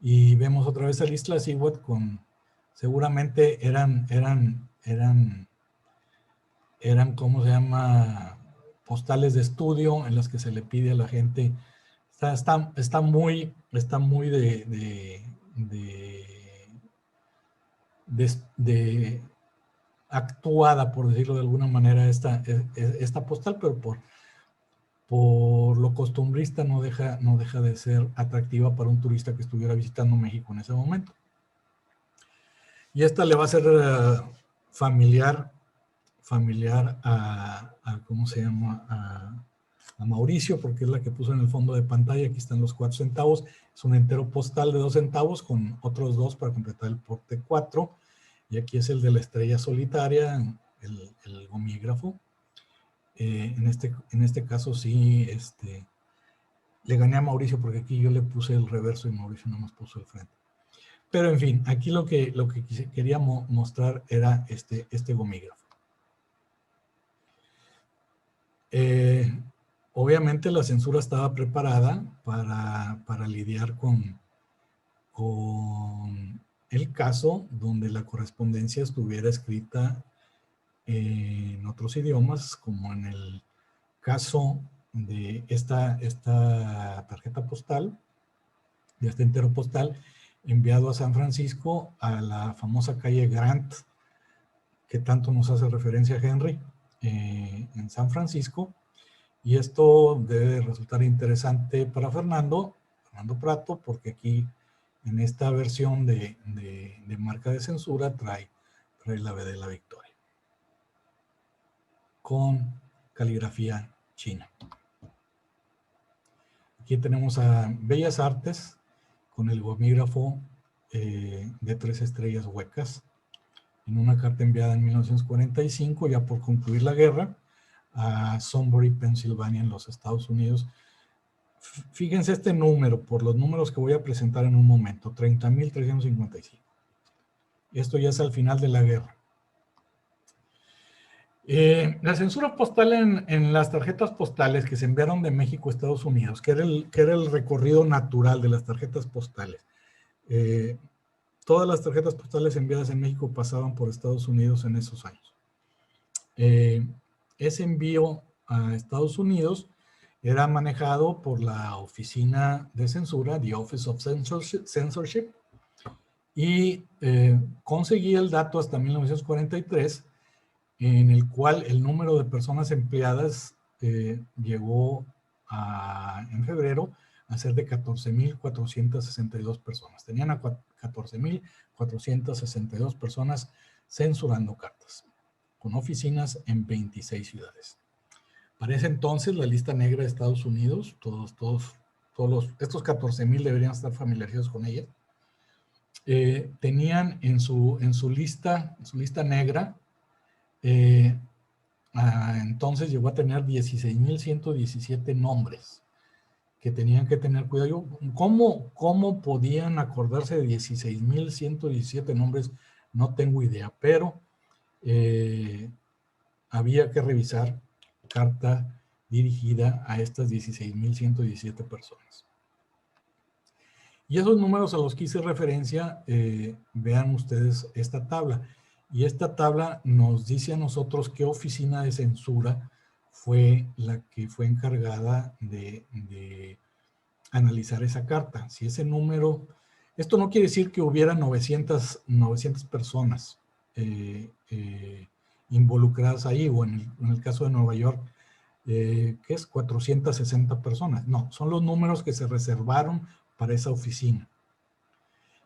S1: Y vemos otra vez el Isla Seward con, seguramente eran, ¿cómo se llama? Postales de estudio en las que se le pide a la gente. Está muy actuada, por decirlo de alguna manera, esta postal, pero por lo costumbrista no deja de ser atractiva para un turista que estuviera visitando México en ese momento. Y esta le va a ser familiar a ¿cómo se llama? A Mauricio, porque es la que puso en el fondo de pantalla. Aquí están los 4 centavos. Es un entero postal de 2 centavos con otros 2 para completar el porte 4. Y aquí es el de la estrella solitaria, el gomígrafo. En este caso sí, le gané a Mauricio porque aquí yo le puse el reverso y Mauricio no nos puso el frente. Pero en fin, aquí lo que quería mostrar era este gomígrafo. Obviamente la censura estaba preparada para lidiar con el caso donde la correspondencia estuviera escrita en otros idiomas, como en el caso de esta tarjeta postal, de este entero postal, enviado a San Francisco, a la famosa calle Grant, que tanto nos hace referencia Henry, en San Francisco. Y esto debe resultar interesante para Fernando Prato, porque aquí en esta versión de marca de censura trae la B de la victoria, con caligrafía china. Aquí tenemos a Bellas Artes, con el gomígrafo de 3 estrellas huecas, en una carta enviada en 1945, ya por concluir la guerra, a Sunbury, Pensilvania, en los Estados Unidos. Fíjense este número, por los números que voy a presentar en un momento, 30.355. Esto ya es al final de la guerra. La censura postal en las tarjetas postales que se enviaron de México a Estados Unidos, que era el recorrido natural de las tarjetas postales. Todas las tarjetas postales enviadas en México pasaban por Estados Unidos en esos años. Ese envío a Estados Unidos era manejado por la oficina de censura, the Office of Censorship, y conseguí el dato hasta 1943, en el cual el número de personas empleadas llegó en febrero a ser de 14.462 personas. Tenían a 14.462 personas censurando cartas, con oficinas en 26 ciudades. Para ese entonces, la lista negra de Estados Unidos, estos 14.000 deberían estar familiarizados con ella. tenían en su lista negra, entonces llegó a tener 16,117 nombres que tenían que tener cuidado. ¿Cómo podían acordarse de 16,117 nombres? No tengo idea, pero había que revisar carta dirigida a estas 16,117 personas. Y esos números a los que hice referencia, vean ustedes esta tabla. Y esta tabla nos dice a nosotros qué oficina de censura fue la que fue encargada de analizar esa carta. Si ese número, esto no quiere decir que hubiera 900 personas involucradas ahí, o en el caso de Nueva York, que es 460 personas. No, son los números que se reservaron para esa oficina.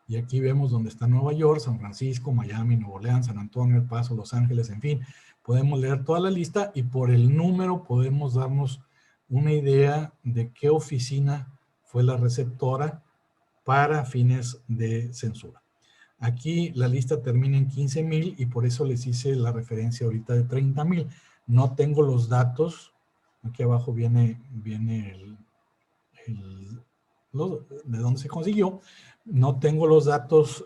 S1: Y aquí vemos dónde está Nueva York, San Francisco, Miami, Nuevo León, San Antonio, El Paso, Los Ángeles, en fin. Podemos leer toda la lista y por el número podemos darnos una idea de qué oficina fue la receptora para fines de censura. Aquí la lista termina en 15,000 y por eso les hice la referencia ahorita de 30,000. No tengo los datos. Aquí abajo viene de dónde se consiguió. No tengo los datos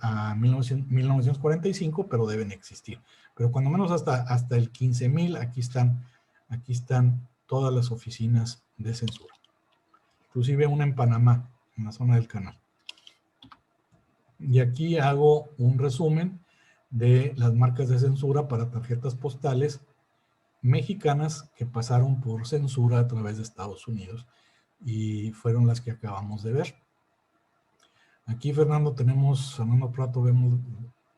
S1: a 1945, pero deben existir. Pero cuando menos hasta el 15,000, aquí están todas las oficinas de censura. Inclusive una en Panamá, en la zona del canal. Y aquí hago un resumen de las marcas de censura para tarjetas postales mexicanas que pasaron por censura a través de Estados Unidos y fueron las que acabamos de ver. Aquí, Fernando Prato, vemos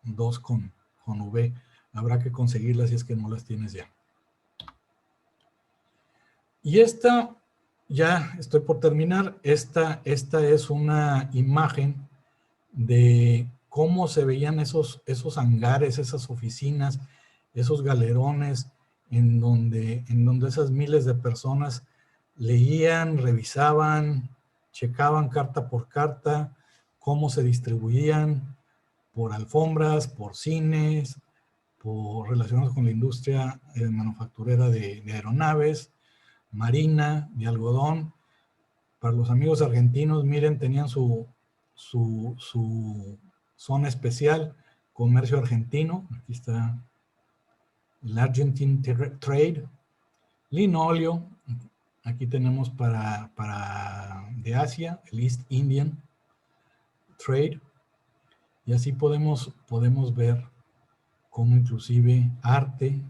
S1: dos con V. Habrá que conseguirlas si es que no las tienes ya. Y esta, ya estoy por terminar, esta es una imagen de cómo se veían esos hangares, esas oficinas, esos galerones, en donde esas miles de personas leían, revisaban, checaban carta por carta, cómo se distribuían por alfombras, por cines, por relacionados con la industria manufacturera de aeronaves, marina, de algodón. Para los amigos argentinos, miren, tenían su zona especial, comercio argentino. Aquí está el Argentine Trade, linóleo. Aquí tenemos para de Asia, el East Indian Trade. Y así podemos ver cómo inclusive arte,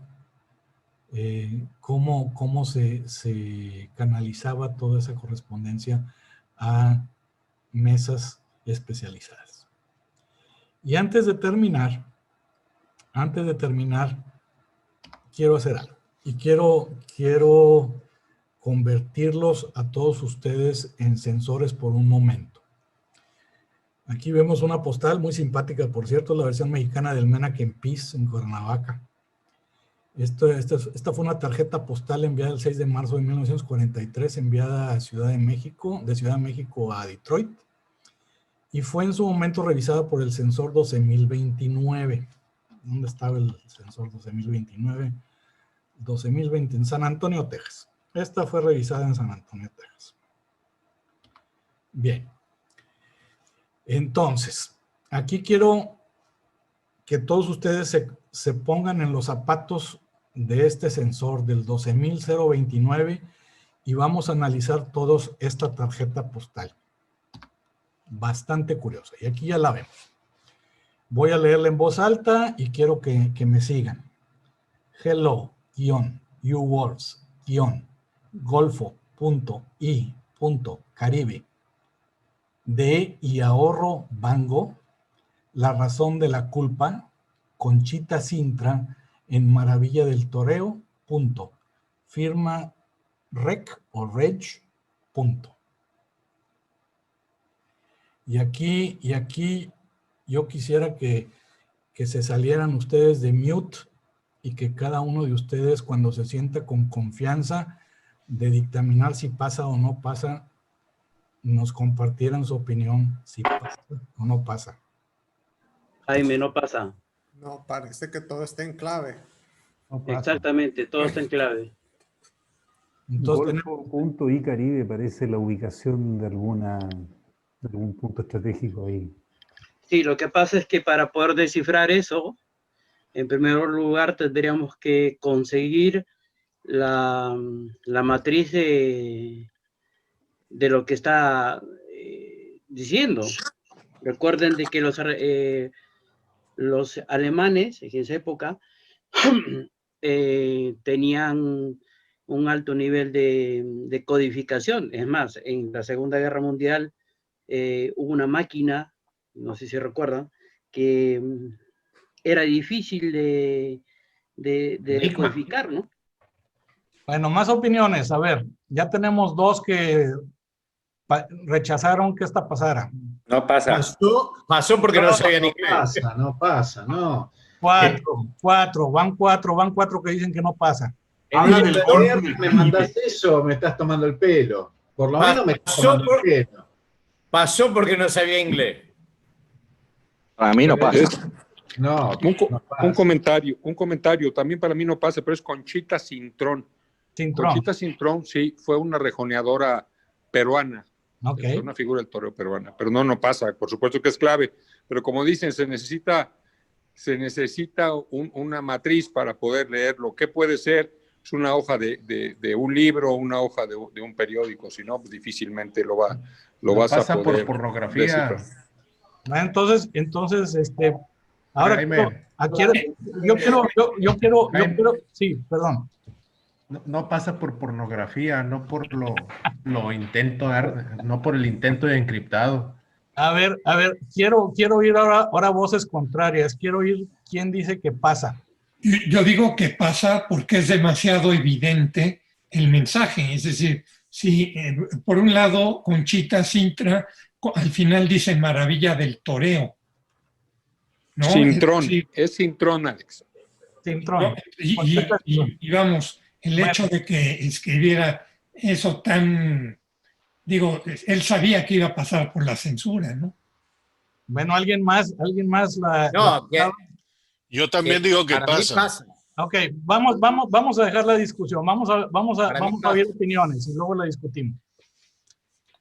S1: cómo se canalizaba toda esa correspondencia a mesas especializadas. Y antes de terminar, quiero hacer algo. Y quiero convertirlos a todos ustedes en censores por un momento. Aquí vemos una postal muy simpática, por cierto, la versión mexicana del Menaquem Peace en Cuernavaca. Esta fue una tarjeta postal enviada el 6 de marzo de 1943, enviada a Ciudad de México, de Ciudad de México a Detroit, y fue en su momento revisada por el censor 12,029. ¿Dónde estaba el censor 12,029? 12,020 en San Antonio, Texas. Esta fue revisada en San Antonio, Texas. Bien. Entonces, aquí quiero que todos ustedes se pongan en los zapatos de este sensor del 12,029 y vamos a analizar todos esta tarjeta postal. Bastante curiosa. Y aquí ya la vemos. Voy a leerla en voz alta y quiero que me sigan. Hello-UWorlds-Golfo.I.Caribe de y ahorro Bango, La razón de la culpa, Conchita Sintra, en Maravilla del Toreo, firma Rec o Reg, Y aquí yo quisiera que se salieran ustedes de mute y que cada uno de ustedes, cuando se sienta con confianza de dictaminar si pasa o no pasa, nos compartieran su opinión, si pasa o no pasa.
S2: Jaime, no pasa.
S3: No, parece que todo está en clave.
S4: No pasa.
S2: Exactamente, todo está en clave.
S1: Entonces,
S4: Golfo, punto y Caribe parece la ubicación de algún punto estratégico ahí.
S2: Sí, lo que pasa es que para poder descifrar eso, en primer lugar tendríamos que conseguir la matriz de lo que está diciendo. Recuerden de que los alemanes en esa época tenían un alto nivel de codificación. Es más, en la Segunda Guerra Mundial hubo una máquina, no sé si recuerdan, que era difícil de decodificar, ¿no?
S1: bueno, más opiniones. A ver, ya tenemos dos que rechazaron que esta pasara.
S5: No pasa.
S6: Pasó porque no sabían inglés.
S7: No pasa, no.
S1: Van cuatro que dicen que no pasa.
S7: Habla del Golfo y me mandaste eso, me estás tomando el pelo. Por lo menos me estás tomando el pelo.
S6: Pasó porque no sabía inglés.
S8: Para mí no pasa.
S7: No,
S8: Un comentario, también para mí no pasa, pero es Conchita Cintrón. Conchita Cintrón, sí, fue una rejoneadora peruana.
S1: Okay.
S8: Es una figura del toreo peruana, pero no pasa, por supuesto que es clave, pero como dicen, se necesita una matriz para poder leerlo. ¿Qué puede ser? Es una hoja de un libro, una hoja de un periódico, si no, difícilmente lo vas a poder.
S9: Pasa por pornografía.
S8: descifrar.
S1: Entonces, ahora yo quiero, sí, perdón.
S9: No pasa por pornografía, no por lo no por el intento de encriptado.
S1: A ver, quiero oír ahora voces contrarias. Quiero oír quién dice que pasa.
S10: Yo digo que pasa porque es demasiado evidente el mensaje. Es decir, si por un lado Conchita Cintra al final dice maravilla del toreo, ¿no?
S8: Cintrón, es Cintrón, Alex.
S1: Cintrón.
S10: ¿No? Y vamos, el hecho de que escribiera eso tan, digo, él sabía que iba a pasar por la censura, ¿no?
S1: Bueno, ¿alguien más?
S11: Yo también digo que pasa.
S1: Ok, vamos a dejar la discusión. Vamos a ver opiniones y luego la discutimos.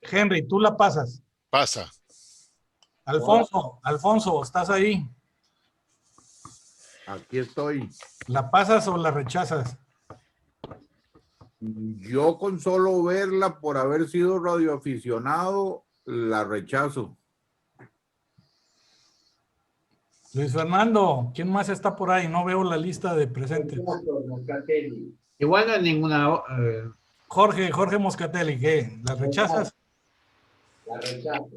S1: Henry, ¿tú la pasas?
S11: Pasa.
S1: Alfonso, ¿estás ahí?
S12: Aquí estoy.
S1: ¿La pasas o la rechazas?
S12: Yo con solo verla por haber sido radioaficionado, la rechazo.
S1: Luis Fernando, ¿quién más está por ahí? No veo la lista de presentes.
S7: Igual no hay ninguna...
S1: Jorge Moscatelli, ¿qué? ¿La rechazas?
S6: La rechazo.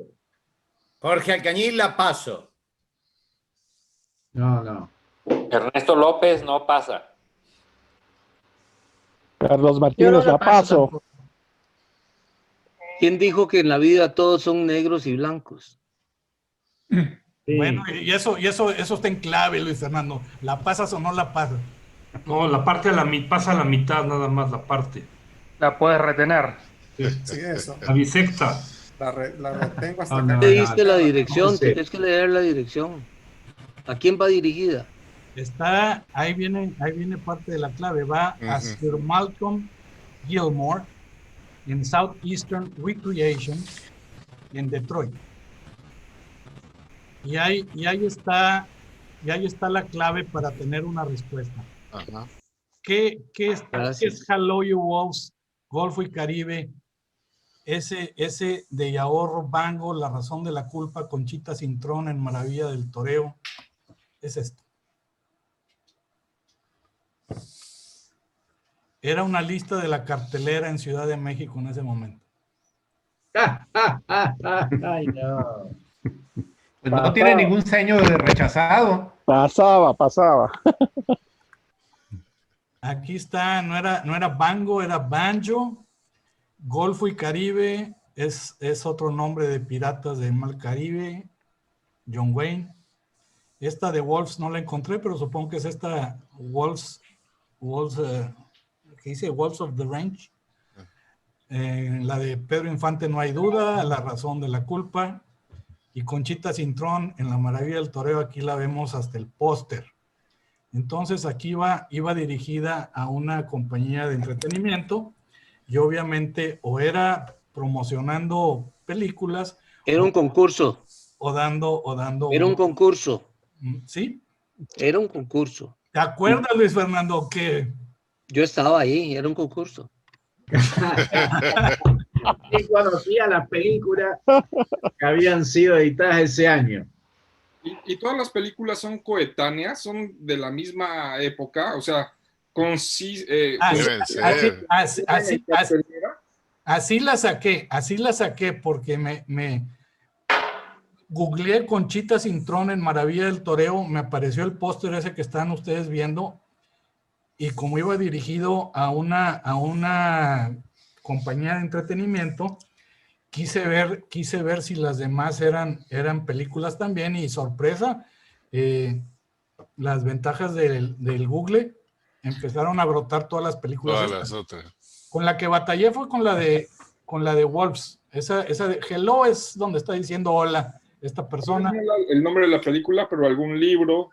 S6: Jorge Alcañiz, la paso.
S7: No.
S13: Ernesto López no pasa.
S14: Carlos Martínez, la paso.
S2: ¿Quién dijo que en la vida todos son negros y blancos?
S1: Sí. Bueno, y eso está en clave, Luis Fernando. ¿La pasas o no la pasas?
S15: No, la parte pasa a la mitad nada más, la parte.
S16: La puedes retener.
S3: Sí, eso.
S15: La bisecta.
S3: La retengo hasta acá.
S2: Te diste la dirección, tienes que leer la dirección. ¿A quién va dirigida?
S1: Ahí viene parte de la clave. Va a Sir Malcolm Gilmore en Southeastern Recreation en Detroit. Y ahí está la clave para tener una respuesta.
S11: Ajá.
S1: ¿Qué es Hello You Wolves, Golfo y Caribe? Ese de Yahorro Bango, La razón de la culpa, Conchita Cintrón en Maravilla del Toreo. Es esto. Era una lista de la cartelera en Ciudad de México en ese momento.
S7: Ay, no.
S9: Pues no tiene ningún seño de rechazado.
S14: Pasaba.
S1: Aquí está, no era Bango, era Banjo. Golfo y Caribe es otro nombre de piratas del Mar Caribe. John Wayne. Esta de Wolves no la encontré, pero supongo que es esta Wolves que dice Wolves of the Range. La de Pedro Infante no hay duda, La razón de la culpa. y Conchita Cintrón en La Maravilla del Toreo, aquí la vemos hasta el póster. Entonces aquí iba dirigida a una compañía de entretenimiento y obviamente o era promocionando películas.
S2: Era un concurso.
S1: O dando.
S2: Era un concurso.
S1: ¿Sí?
S2: Era un concurso.
S1: ¿Te acuerdas, Luis Fernando, que
S2: yo estaba ahí? Era un concurso.
S7: Y conocía las películas que habían sido editadas ese año.
S8: Y todas las películas son coetáneas, son de la misma época, o sea,
S1: así la saqué porque me googleé Conchita Cintrón en Maravilla del Toreo, me apareció el póster ese que están ustedes viendo, y como iba dirigido a una compañía de entretenimiento, quise ver si las demás eran películas también, y sorpresa, las ventajas del Google empezaron a brotar todas las películas.
S11: Todas las otras.
S1: Con la que batallé fue con la de Wolves. Esa de Hello es donde está diciendo hola esta persona.
S8: El nombre de la película, pero algún libro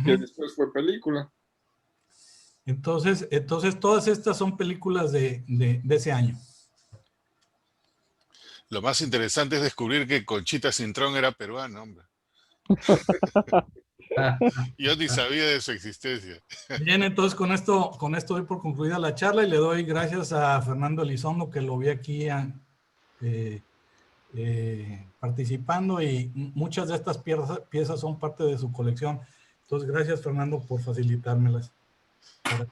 S8: que después fue película.
S1: Entonces todas estas son películas de ese año.
S11: Lo más interesante es descubrir que Conchita Cintrón era peruana, hombre. Yo ni sabía de su existencia.
S1: Bien, entonces con esto doy por concluida la charla y le doy gracias a Fernando Elizondo, que lo vi aquí participando, y muchas de estas piezas son parte de su colección. Entonces, gracias, Fernando, por facilitármelas.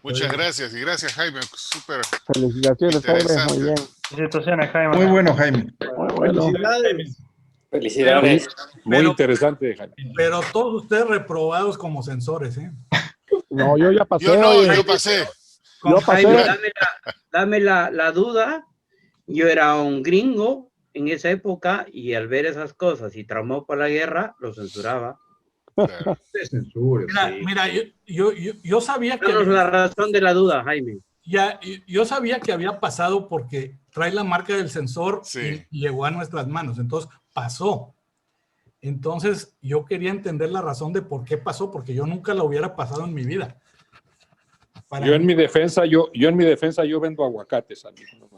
S11: Muchas gracias, y gracias, Jaime. Súper.
S14: Felicitaciones, Jaime. Muy bien.
S16: Felicitaciones, Jaime.
S9: Muy bueno, Jaime.
S14: Muy bueno.
S13: Felicidades.
S8: Muy interesante, Jaime.
S1: Pero todos ustedes reprobados como censores, ¿eh?
S14: No, yo ya pasé.
S11: Yo no,
S14: oye.
S11: yo pasé.
S14: Yo pasé.
S2: Jaime, dame la duda. Yo era un gringo en esa época y al ver esas cosas y traumado por la guerra, lo censuraba.
S11: Claro.
S1: Mira, yo sabía que...
S2: Danos la razón de la duda, Jaime.
S1: Yo sabía que había pasado porque trae la marca del censor,
S11: Sí.
S1: y llegó a nuestras manos. Entonces, pasó. Entonces, yo quería entender la razón de por qué pasó, porque yo nunca la hubiera pasado en mi vida.
S8: Yo en mi defensa, yo vendo aguacates, amigo.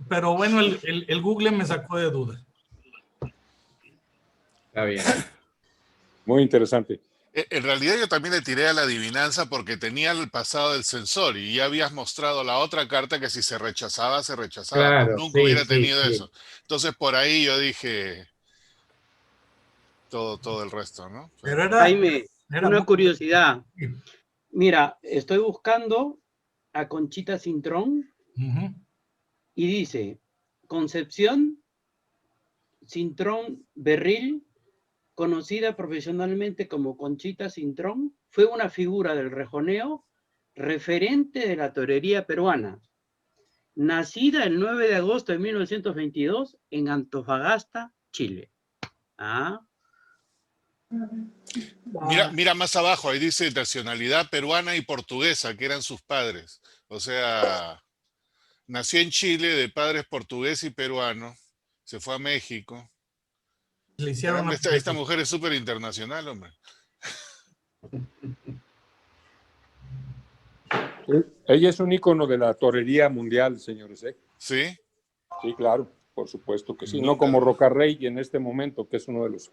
S1: Pero bueno, el Google me sacó de dudas.
S7: Está bien.
S8: Muy interesante.
S11: En realidad yo también le tiré a la adivinanza porque tenía el pasado del censor y ya habías mostrado la otra carta que si se rechazaba, se rechazaba.
S7: Claro,
S11: Nunca
S7: sí,
S11: hubiera
S7: sí,
S11: tenido
S7: sí.
S11: eso. Entonces por ahí yo dije todo el resto, ¿no?
S1: Pero
S2: Jaime,
S1: era
S2: una
S1: muy-
S2: curiosidad. Mira, estoy buscando a Conchita Cintrón
S1: Ujú.
S2: y dice, Concepción Cintrón Berril, conocida profesionalmente como Conchita Cintrón, fue una figura del rejoneo referente de la torería peruana. Nacida el 9 de agosto de 1922 en Antofagasta, Chile. Ah,
S11: Mira más abajo, ahí dice nacionalidad peruana y portuguesa, que eran sus padres. O sea, nació en Chile de padres portugués y peruano, se fue a México.
S1: Le hicieron
S11: Caramba,
S1: una-
S11: esta mujer es súper internacional, hombre.
S8: Ella es un ícono de la torería mundial, señores.
S11: ¿Sí?
S8: Sí, claro, por supuesto que sí. No como Rocarrey en este momento, que es uno de los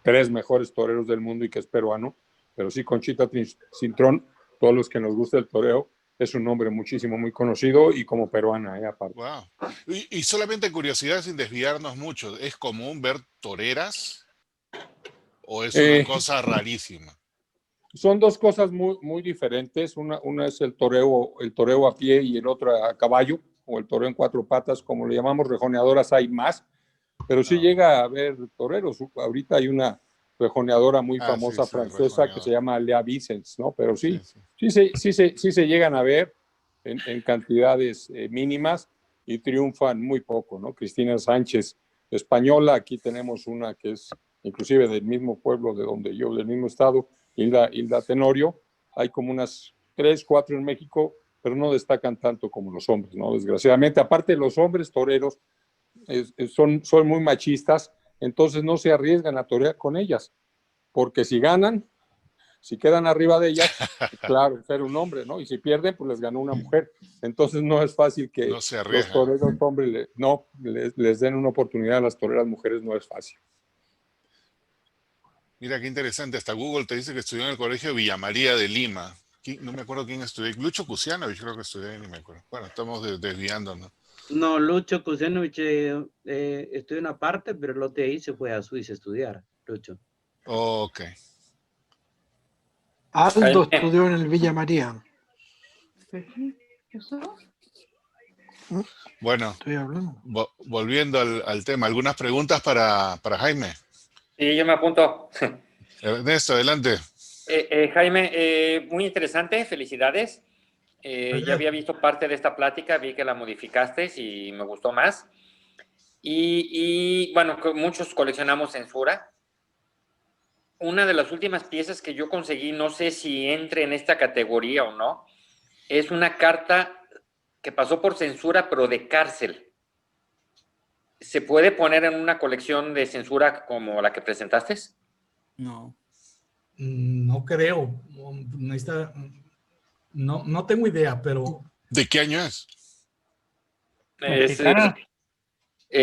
S8: 3 mejores toreros del mundo y que es peruano, pero sí Conchita Cintrón, todos los que nos gusta el toreo, es un nombre muchísimo, muy conocido y como peruana, aparte.
S11: Wow. Y solamente curiosidad, sin desviarnos mucho, ¿es común ver toreras o es una cosa rarísima?
S8: Son dos cosas muy, muy diferentes. Una es el toreo a pie y el otro a caballo, o el toreo en 4 patas, como le llamamos. Rejoneadoras hay más, pero sí llega a haber toreros. Ahorita hay una rejoneadora muy famosa francesa que se llama Lea Vicens, ¿no? Pero sí se llegan a ver en cantidades mínimas y triunfan muy poco, ¿no? Cristina Sánchez, española, aquí tenemos una que es inclusive del mismo pueblo de donde yo, del mismo estado, Hilda Tenorio. Hay como unas 3, 4 en México, pero no destacan tanto como los hombres, ¿no? Desgraciadamente, aparte de los hombres toreros, son muy machistas, entonces no se arriesgan a torear con ellas, porque si ganan, si quedan arriba de ellas, claro, ser un hombre, ¿no? Y si pierden, pues les ganó una mujer. Entonces no es fácil que
S11: No se
S8: los
S11: arriesgan.
S8: toreros hombres les den una oportunidad a las toreras mujeres, no es fácil.
S11: Mira qué interesante, hasta Google te dice que estudió en el colegio Villa María de Lima. No me acuerdo quién estudió. Lucho Cusianovich creo que estudió, ni me acuerdo. Bueno, estamos desviándonos.
S2: No, Lucho Kusenovich estudió una parte, pero lo de ahí se fue a Suiza a estudiar, Lucho.
S11: Ok.
S5: Aldo estudió en el Villa María.
S11: Bueno,
S5: Estoy hablando.
S11: volviendo al tema, ¿algunas preguntas para Jaime?
S13: Sí, yo me apunto.
S11: Ernesto, adelante.
S13: Jaime, muy interesante, felicidades. Ya había visto parte de esta plática, vi que la modificaste y me gustó más. Y bueno, muchos coleccionamos censura. Una de las últimas piezas que yo conseguí, no sé si entre en esta categoría o no, es una carta que pasó por censura, pero de cárcel. ¿Se puede poner en una colección de censura como la que presentaste?
S1: No. No creo. No tengo idea, pero...
S11: ¿De qué año es?
S15: ¿Mexicana?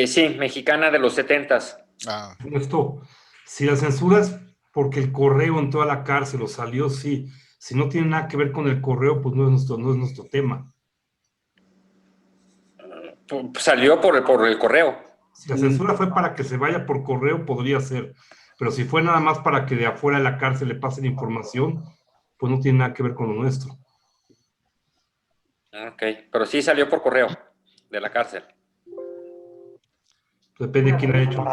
S13: Sí, mexicana de los 70s.
S11: Ah.
S15: Esto, si la censura es porque el correo entró a la cárcel o salió, sí. Si no tiene nada que ver con el correo, pues no es nuestro tema.
S13: Salió por el correo.
S15: Si la censura fue para que se vaya por correo, podría ser. Pero si fue nada más para que de afuera de la cárcel le pasen información, pues no tiene nada que ver con lo nuestro.
S13: Ok, pero sí salió por correo de la cárcel.
S15: Depende de quién ha hecho.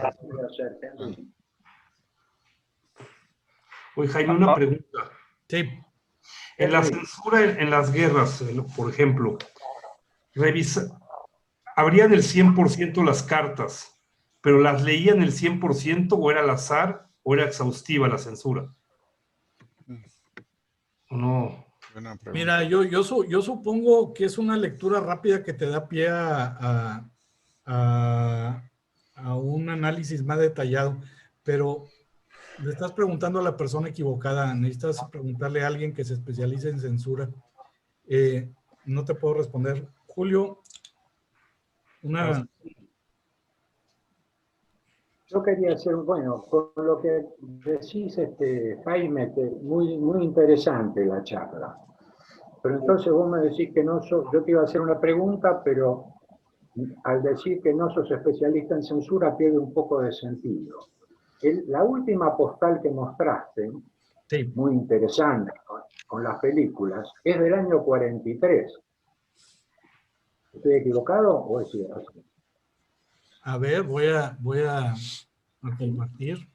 S15: Oye, Jaime, una pregunta.
S1: Sí.
S15: En la censura en las guerras, por ejemplo, abrían el 100% las cartas, pero ¿las leían el 100% o era al azar o era exhaustiva la censura? ¿O no?
S1: Mira, yo supongo que es una lectura rápida que te da pie a un análisis más detallado, pero le estás preguntando a la persona equivocada. Necesitas preguntarle a alguien que se especialice en censura. No te puedo responder. Julio,
S17: Yo quería hacer, bueno, con lo que decís, Jaime, que muy interesante la charla. Pero entonces vos me decís que no sos, yo te iba a hacer una pregunta, pero al decir que no sos especialista en censura pierde un poco de sentido. La última postal que mostraste,
S1: sí,
S17: muy interesante, con las películas, es del año 43. ¿Estoy equivocado o es cierto?
S1: a ver, voy a compartir.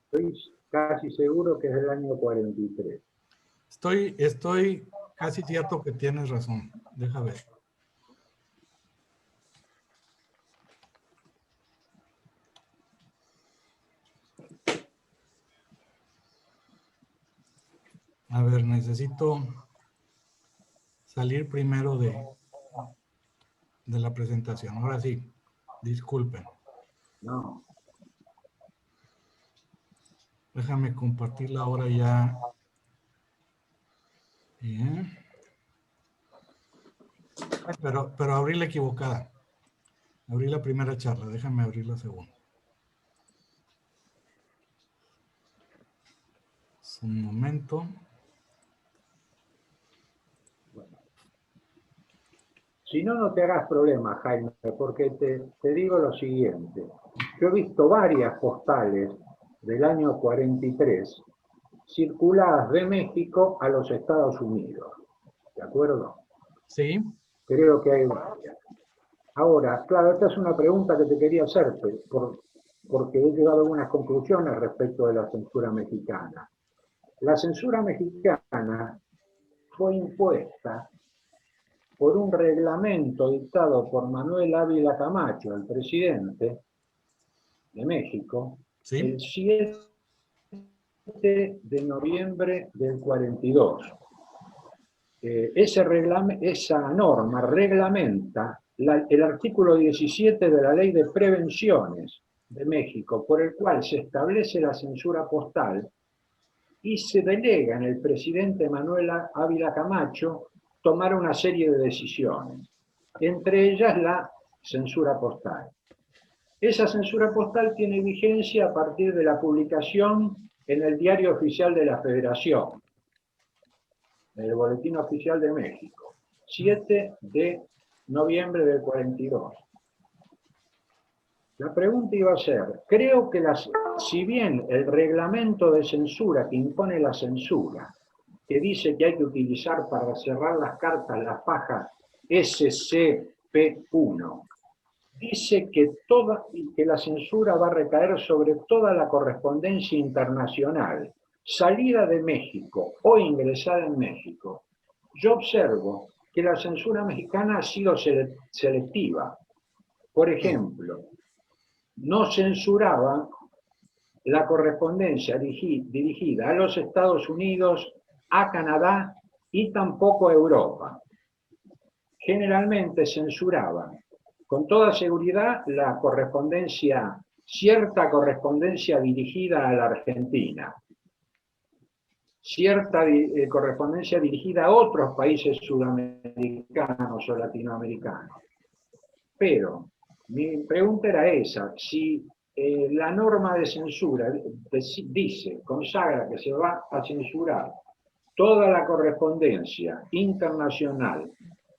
S17: Estoy casi seguro que es del año 43.
S1: Estoy casi cierto que tienes razón. Deja ver. A ver, necesito salir primero de la presentación. Ahora sí, disculpen.
S17: No.
S1: Déjame compartirla ahora ya. Bien. Pero abrí la equivocada. Abrí la primera charla. Déjame abrir la segunda. Un momento.
S17: Si no, no te hagas problema, Jaime, porque te digo lo siguiente. Yo he visto varias postales del año 43 circuladas de México a los Estados Unidos. ¿De acuerdo?
S1: Sí.
S17: Creo que hay varias. Ahora, claro, esta es una pregunta que te quería hacer, porque he llegado a algunas conclusiones respecto de la censura mexicana. La censura mexicana fue impuesta por un reglamento dictado por Manuel Ávila Camacho, el presidente de México,
S1: ¿sí?
S17: El 7 de noviembre del 42. Esa norma reglamenta el artículo 17 de la Ley de Prevenciones de México, por el cual se establece la censura postal y se delega en el presidente Manuel Ávila Camacho tomar una serie de decisiones, entre ellas la censura postal. Esa censura postal tiene vigencia a partir de la publicación en el Diario Oficial de la Federación, en el Boletín Oficial de México, 7 de noviembre del 42. La pregunta iba a ser, creo que si bien el reglamento de censura que impone la censura, que dice que hay que utilizar para cerrar las cartas la faja SCP-1, dice que la censura va a recaer sobre toda la correspondencia internacional, salida de México o ingresada en México. Yo observo que la censura mexicana ha sido selectiva. Por ejemplo, no censuraban la correspondencia dirigida a los Estados Unidos, a Canadá y tampoco a Europa. Generalmente censuraban con toda seguridad la correspondencia, cierta correspondencia dirigida a la Argentina, cierta correspondencia dirigida a otros países sudamericanos o latinoamericanos. Pero mi pregunta era esa, si la norma de censura dice, consagra que se va a censurar toda la correspondencia internacional,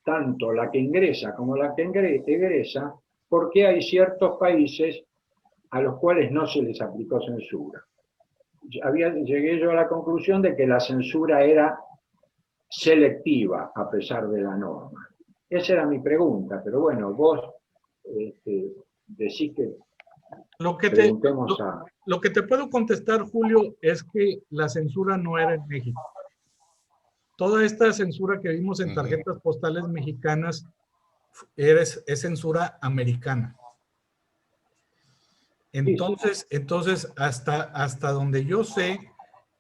S17: tanto la que ingresa como la que egresa, porque hay ciertos países a los cuales no se les aplicó censura. Llegué yo a la conclusión de que la censura era selectiva a pesar de la norma. Esa era mi pregunta, pero bueno, vos decís que
S1: lo que te puedo contestar, Julio, es que la censura no era en México. Toda esta censura que vimos en tarjetas postales mexicanas es censura americana. Entonces hasta donde yo sé,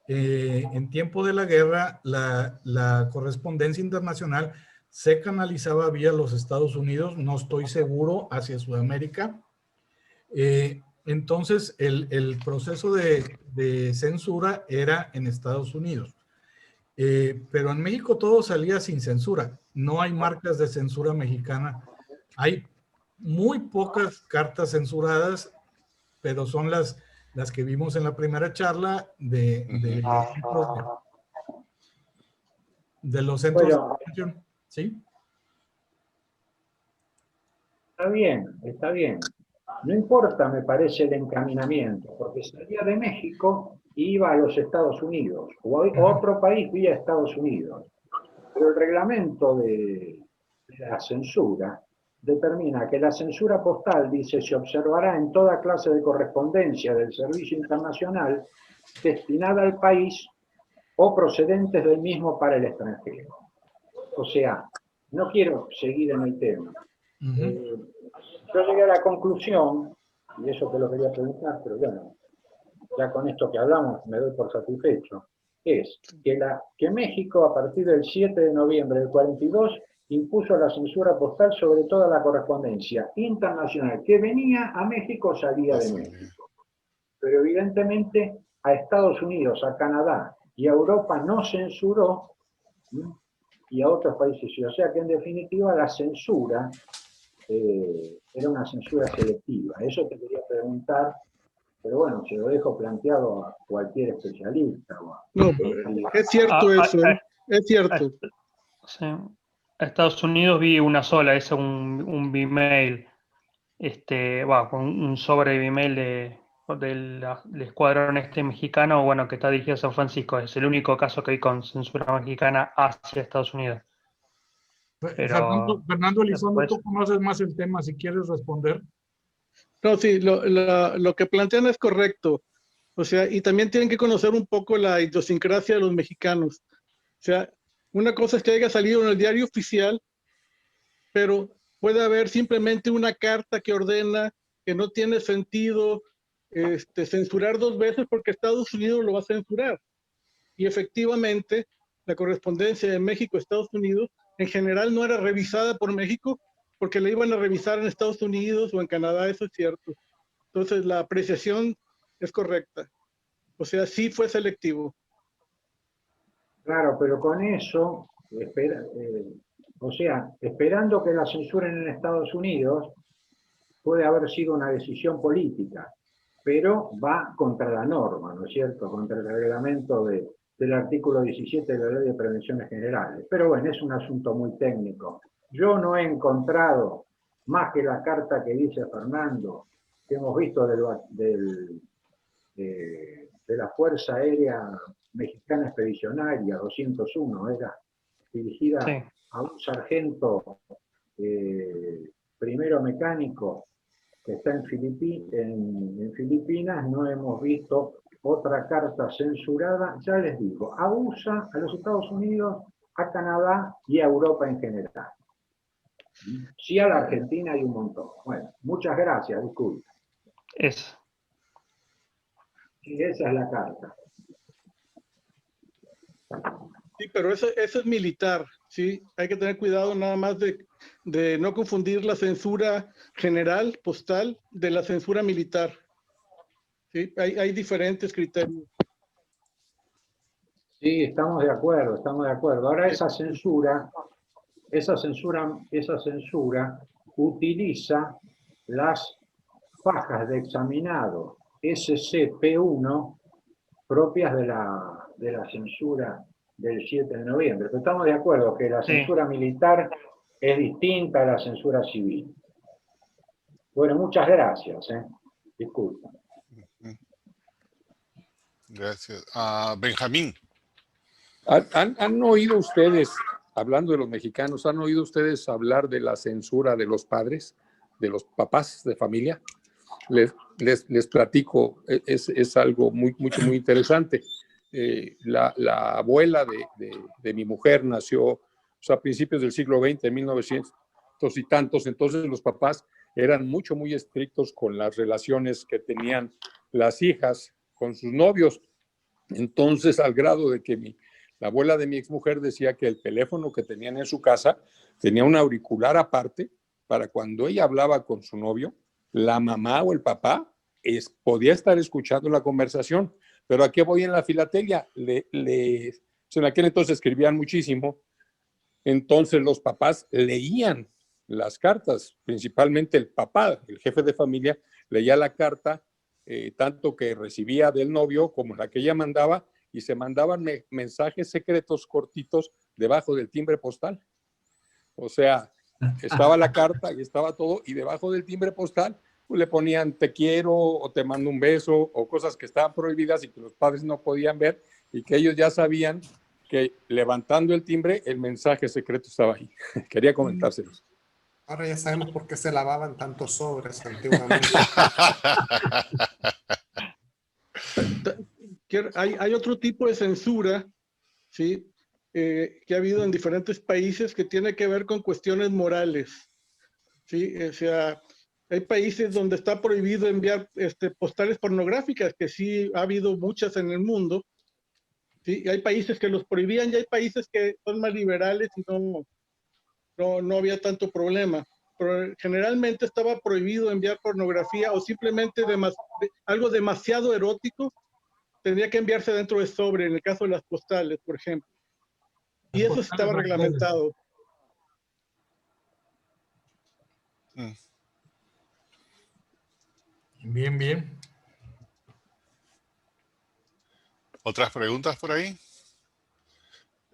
S1: en tiempo de la guerra, la correspondencia internacional se canalizaba vía los Estados Unidos, no estoy seguro, hacia Sudamérica. Entonces, el proceso de censura era en Estados Unidos. Pero en México todo salía sin censura. No hay marcas de censura mexicana. Hay muy pocas cartas censuradas, pero son las que vimos en la primera charla de los centros de atención. ¿Sí?
S17: Está bien. No importa, me parece, el encaminamiento, porque salía de México e iba a los Estados Unidos, o a otro país vía Estados Unidos. Pero el reglamento de la censura determina que la censura postal, dice, se observará en toda clase de correspondencia del servicio internacional destinada al país o procedentes del mismo para el extranjero. O sea, no quiero seguir en el tema. Yo llegué a la conclusión, y eso te lo quería preguntar, pero bueno, ya con esto que hablamos me doy por satisfecho, es que México a partir del 7 de noviembre del 42 impuso la censura postal sobre toda la correspondencia internacional que venía a México o salía de México. Pero evidentemente a Estados Unidos, a Canadá y a Europa no censuró, y a otros países sí. O sea que en definitiva la censura era una censura selectiva. Eso te quería preguntar, pero bueno, se lo dejo planteado a cualquier especialista.
S18: No, es cierto eso, es cierto.
S16: Sí. A Estados Unidos vi una sola, es un Bmail, con un sobre Bmail del escuadrón mexicano, bueno, que está dirigido a San Francisco. Es el único caso que hay con censura mexicana hacia Estados Unidos. Pero,
S1: Fernando Elizondo, tú conoces más el tema, si quieres responder.
S18: No, sí, lo que plantean es correcto. O sea, y también tienen que conocer un poco la idiosincrasia de los mexicanos. O sea, una cosa es que haya salido en el diario oficial, pero puede haber simplemente una carta que ordena que no tiene sentido censurar dos veces porque Estados Unidos lo va a censurar. Y efectivamente, la correspondencia de México a Estados Unidos en general no era revisada por México porque le iban a revisar en Estados Unidos o en Canadá, eso es cierto. Entonces, la apreciación es correcta. O sea, sí fue selectivo.
S17: Claro, pero con eso, esperando que la censuren en Estados Unidos, puede haber sido una decisión política, pero va contra la norma, ¿no es cierto? Contra el reglamento del artículo 17 de la Ley de Prevenciones Generales. Pero bueno, es un asunto muy técnico. Yo no he encontrado, más que la carta que dice Fernando, que hemos visto de la Fuerza Aérea Mexicana Expedicionaria 201, era dirigida a un sargento primero mecánico que está en Filipinas. No hemos visto otra carta censurada, ya les digo, a USA, a los Estados Unidos, a Canadá y a Europa en general. Sí, a la Argentina hay un montón. Bueno, muchas gracias, disculpe.
S16: Eso.
S17: Sí, esa es la carta.
S18: Sí, pero eso es militar, ¿sí? Hay que tener cuidado nada más de no confundir la censura general, postal, de la censura militar. ¿Sí? Hay diferentes criterios.
S17: Sí, estamos de acuerdo, estamos de acuerdo. Ahora esa censura utiliza las fajas de examinado SCP-1 propias de la censura del 7 de noviembre. Pero estamos de acuerdo que la censura militar es distinta a la censura civil. Bueno, muchas gracias. Disculpa.
S11: Gracias. Benjamín.
S8: ¿Han oído ustedes, hablando de los mexicanos, han oído ustedes hablar de la censura de los padres, de los papás de familia? Les platico, es algo muy interesante. La abuela de mi mujer nació a principios del siglo XX, en 1900 y tantos, entonces los papás eran muy estrictos con las relaciones que tenían las hijas con sus novios. Entonces, al grado de que la abuela de mi exmujer decía que el teléfono que tenían en su casa tenía un auricular aparte para cuando ella hablaba con su novio, la mamá o el papá podía estar escuchando la conversación. Pero ¿a qué voy en la filatelia? En aquel entonces escribían muchísimo, entonces los papás leían las cartas, principalmente el papá, el jefe de familia, leía la carta, tanto que recibía del novio como la que ella mandaba, y se mandaban mensajes secretos cortitos debajo del timbre postal. O sea, estaba la carta y estaba todo, y debajo del timbre postal pues, le ponían te quiero o te mando un beso o cosas que estaban prohibidas y que los padres no podían ver y que ellos ya sabían que levantando el timbre el mensaje secreto estaba ahí. Quería comentárselos.
S3: Ahora ya sabemos por qué se lavaban tantos sobres antiguamente.
S18: Hay otro tipo de censura, ¿sí? Que ha habido en diferentes países que tiene que ver con cuestiones morales, ¿sí? O sea, hay países donde está prohibido enviar postales pornográficas, que sí ha habido muchas en el mundo, ¿sí? Y hay países que los prohibían y hay países que son más liberales y no había tanto problema. Pero generalmente estaba prohibido enviar pornografía o simplemente algo demasiado erótico tendría que enviarse dentro de sobre, en el caso de las postales, por ejemplo. Y eso estaba reglamentado.
S1: Bien.
S11: ¿Otras preguntas por ahí?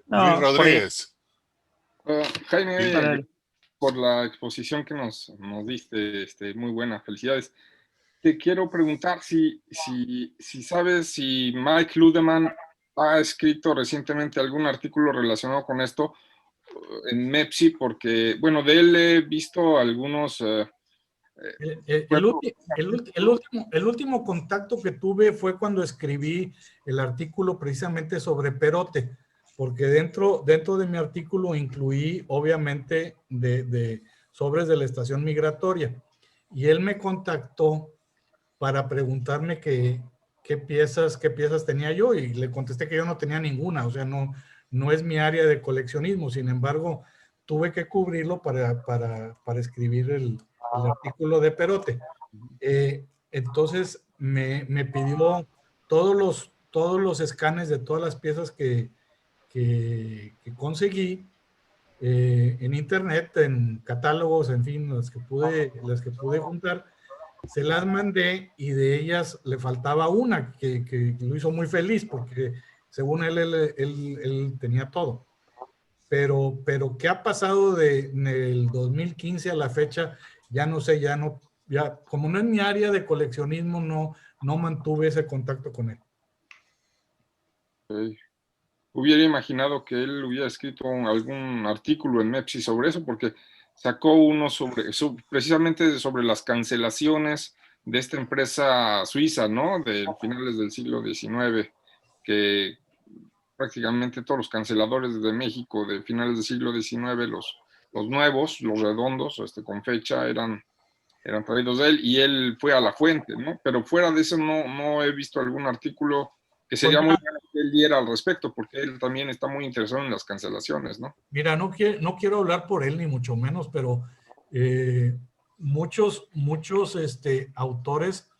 S19: No,
S11: Luis Rodríguez.
S19: Jaime, por la exposición que nos diste, muy buena, felicidades. Te quiero preguntar si sabes si Mike Ludeman ha escrito recientemente algún artículo relacionado con esto en MEPSI, porque, bueno, de él he visto algunos...
S1: El último contacto que tuve fue cuando escribí el artículo precisamente sobre Perote, porque dentro de mi artículo incluí obviamente de sobres de la estación migratoria, y él me contactó para preguntarme qué piezas tenía yo, y le contesté que yo no tenía ninguna, o sea, no es mi área de coleccionismo. Sin embargo, tuve que cubrirlo para escribir el artículo de Perote. Entonces me pidió todos los escanes de todas las piezas que conseguí en internet, en catálogos, en fin, las que pude juntar. Se las mandé y de ellas le faltaba una que lo hizo muy feliz porque según él tenía todo. Pero ¿qué ha pasado del 2015 a la fecha? Ya no sé, ya como no es mi área de coleccionismo, no mantuve ese contacto con él.
S19: Ok. Hubiera imaginado que él hubiera escrito algún artículo en MEPSI sobre eso, porque sacó uno precisamente sobre las cancelaciones de esta empresa suiza, ¿no? De finales del siglo XIX, que prácticamente todos los canceladores de México de finales del siglo XIX, los nuevos, los redondos, con fecha, eran traídos de él, y él fue a la fuente, ¿no? Pero fuera de eso no he visto algún artículo que sería muy bueno que él diera al respecto, porque él también está muy interesado en las cancelaciones, ¿no?
S1: Mira, no quiero hablar por él, ni mucho menos, pero muchos autores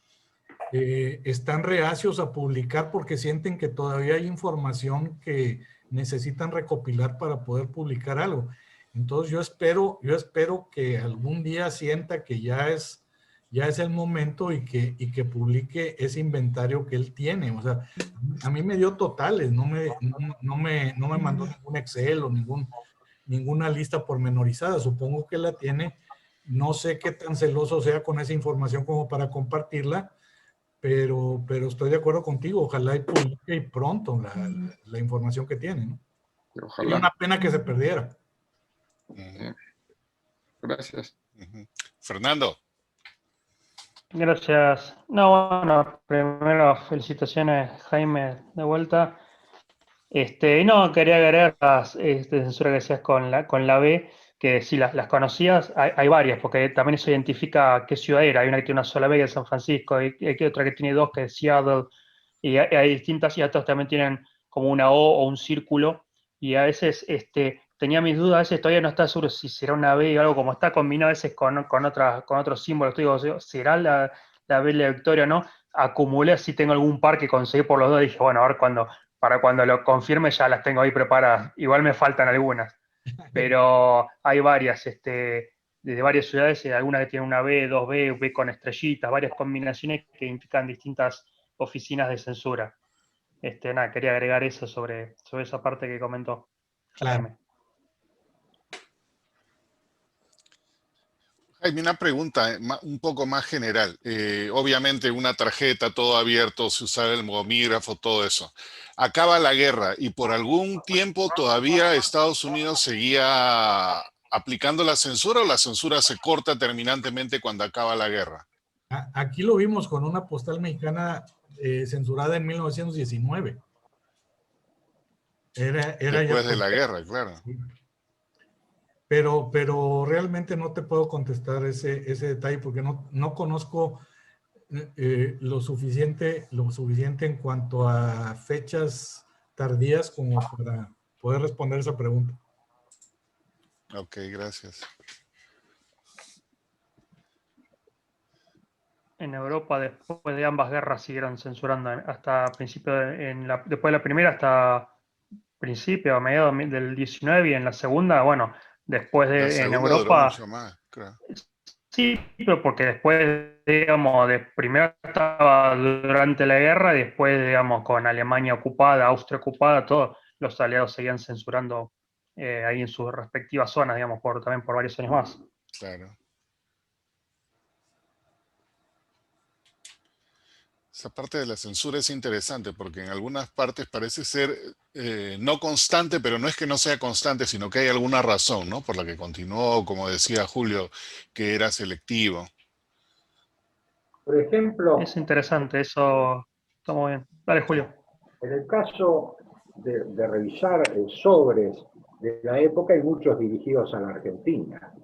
S1: están reacios a publicar porque sienten que todavía hay información que necesitan recopilar para poder publicar algo. Entonces yo espero que algún día sienta que ya es el momento y que publique ese inventario que él tiene. O sea, a mí me dio totales, no me mandó ningún Excel o ninguna lista pormenorizada. Supongo que la tiene. No sé qué tan celoso sea con esa información como para compartirla, pero estoy de acuerdo contigo. Ojalá y publique pronto la información que tiene, ¿no?
S19: Ojalá.
S1: Sería una pena que se perdiera.
S19: Gracias.
S11: Fernando.
S16: Gracias. No, bueno, primero felicitaciones, Jaime, de vuelta. No, quería agregar las censura que decías con la B, que si las conocías, hay varias, porque también eso identifica qué ciudad era. Hay una que tiene una sola B, que es San Francisco, hay otra que tiene dos, que es Seattle, y hay distintas, y otras también tienen como una O o un círculo, y a veces tenía mis dudas, a veces todavía no está seguro si será una B o algo, como está combinado a veces con otros símbolos. Digo, ¿será la B de la Victoria o no? Acumulé, así tengo algún par que conseguí por los dos, dije, bueno, a ver para cuando lo confirme ya las tengo ahí preparadas. Igual me faltan algunas, pero hay varias, desde varias ciudades, algunas que tienen una B, 2B, B con estrellitas, varias combinaciones que indican distintas oficinas de censura. Nada, quería agregar eso sobre esa parte que comentó.
S1: Claro.
S11: Jaime, una pregunta un poco más general. Obviamente una tarjeta, todo abierto, se usaba el mogomígrafo, todo eso. Acaba la guerra y por algún tiempo todavía Estados Unidos seguía aplicando la censura, o la censura se corta terminantemente cuando acaba la guerra.
S1: Aquí lo vimos con una postal mexicana censurada en 1919.
S11: Después de la guerra, claro.
S1: Pero realmente no te puedo contestar ese detalle porque no conozco lo suficiente en cuanto a fechas tardías como para poder responder esa pregunta.
S11: Ok, gracias.
S16: En Europa, después de ambas guerras, siguieron censurando hasta principio, después de la primera hasta principio, a mediados del 19, y en la segunda, bueno, después en Europa...
S11: Mucho más, claro.
S16: Sí, pero porque después, digamos, primero estaba durante la guerra y después, digamos, con Alemania ocupada, Austria ocupada, todos los aliados seguían censurando ahí en sus respectivas zonas, digamos, también por varios años más.
S11: Claro. Esa parte de la censura es interesante porque en algunas partes parece ser no constante, pero no es que no sea constante, sino que hay alguna razón, ¿no? Por la que continuó, como decía Julio, que era selectivo.
S17: Por ejemplo...
S16: Es interesante, eso está muy bien. Dale, Julio.
S17: En el caso de revisar sobres de la época, hay muchos dirigidos a la Argentina.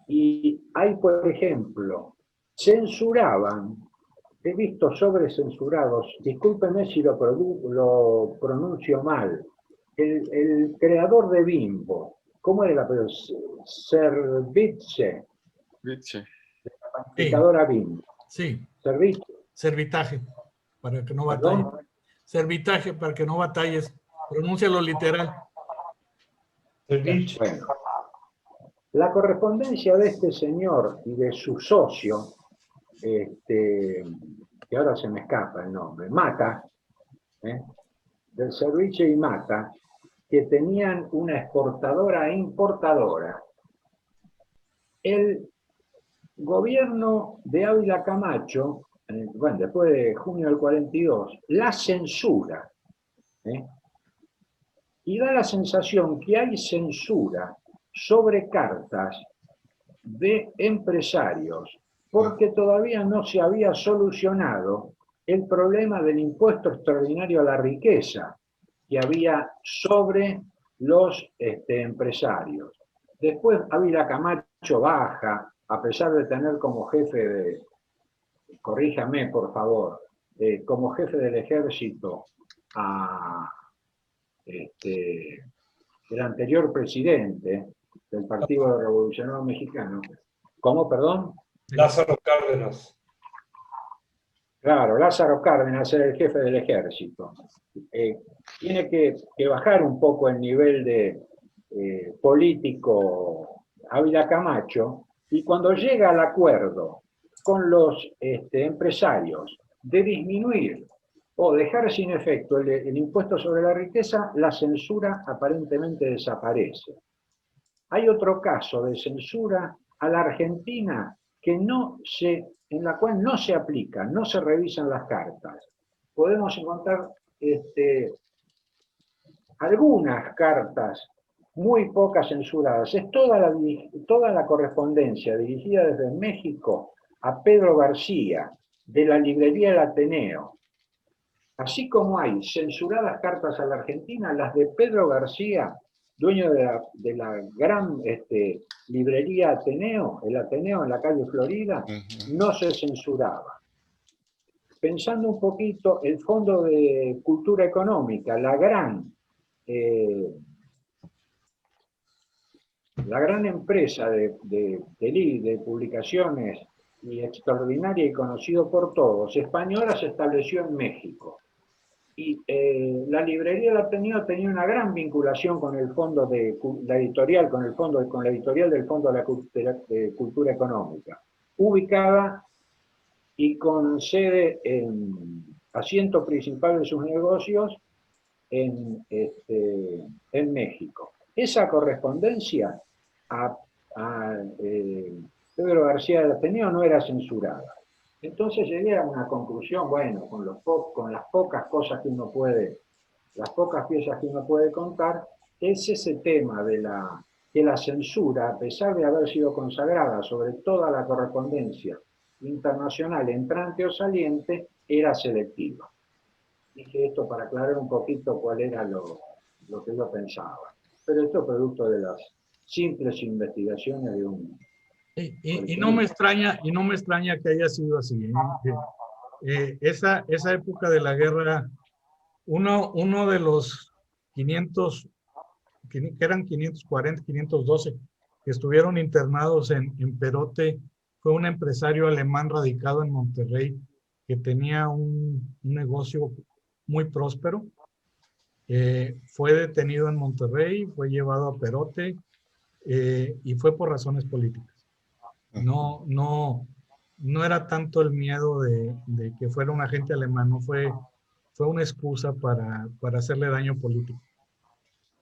S17: Y hay, por ejemplo, censuraban, he visto sobres censurados, discúlpenme si lo pronuncio mal, el creador de Bimbo, ¿cómo era el apellido? Serviche,
S19: Viche.
S17: la panificadora BIM.
S1: Sí.
S17: Serviche.
S1: Servitaje, para que no
S17: ¿Perdón?
S1: batalles. Servitaje, para que no batalles. Pronúncialo literal.
S17: Bueno, la correspondencia de este señor y de su socio, que ahora se me escapa el nombre, Mata, del Serviche y Mata, que tenían una exportadora e importadora. El gobierno de Ávila Camacho, bueno, después de junio del 42, la censura, y da la sensación que hay censura sobre cartas de empresarios, porque todavía no se había solucionado el problema del impuesto extraordinario a la riqueza que había sobre los empresarios. Después Ávila Camacho baja, a pesar de tener como jefe de, corríjame por favor, como jefe del ejército a el anterior presidente del Partido Revolucionario Mexicano. ¿Cómo, perdón?
S15: Lázaro Cárdenas.
S17: Claro, Lázaro Cárdenas era el jefe del ejército. Tiene que bajar un poco el nivel de político Ávila Camacho, y cuando llega al acuerdo con los empresarios de disminuir o dejar sin efecto el impuesto sobre la riqueza, la censura aparentemente desaparece. Hay otro caso de censura a la Argentina en la cual no se aplica, no se revisan las cartas. Podemos encontrar algunas cartas, muy pocas censuradas. Es toda la correspondencia dirigida desde México a Pedro García, de la librería El Ateneo. Así como hay censuradas cartas a la Argentina, las de Pedro García, dueño de la gran librería Ateneo, el Ateneo en la calle Florida, no se censuraba. Pensando un poquito, el Fondo de Cultura Económica, la gran empresa de publicaciones y extraordinaria y conocido por todos, española, se estableció en México. Y la librería del Ateneo tenía una gran vinculación con el fondo de la editorial, con la editorial del Fondo de Cultura Económica, ubicada y con sede asiento principal de sus negocios en México. Esa correspondencia a Pedro García del Ateneo no era censurada. Entonces llegué a una conclusión, bueno, con las pocas cosas que uno puede, las pocas piezas que uno puede contar, es ese tema de que la censura, a pesar de haber sido consagrada sobre toda la correspondencia internacional entrante o saliente, era selectiva. Dije esto para aclarar un poquito cuál era lo que yo pensaba. Pero esto es producto de las simples investigaciones de un...
S1: Y no me extraña que haya sido así. Esa época de la guerra, uno de los 500, que eran 540, 512, que estuvieron internados en Perote, fue un empresario alemán radicado en Monterrey, que tenía un negocio muy próspero. Fue detenido en Monterrey, fue llevado a Perote, y fue por razones políticas. No era tanto el miedo de que fuera un agente alemán, no fue una excusa para hacerle daño político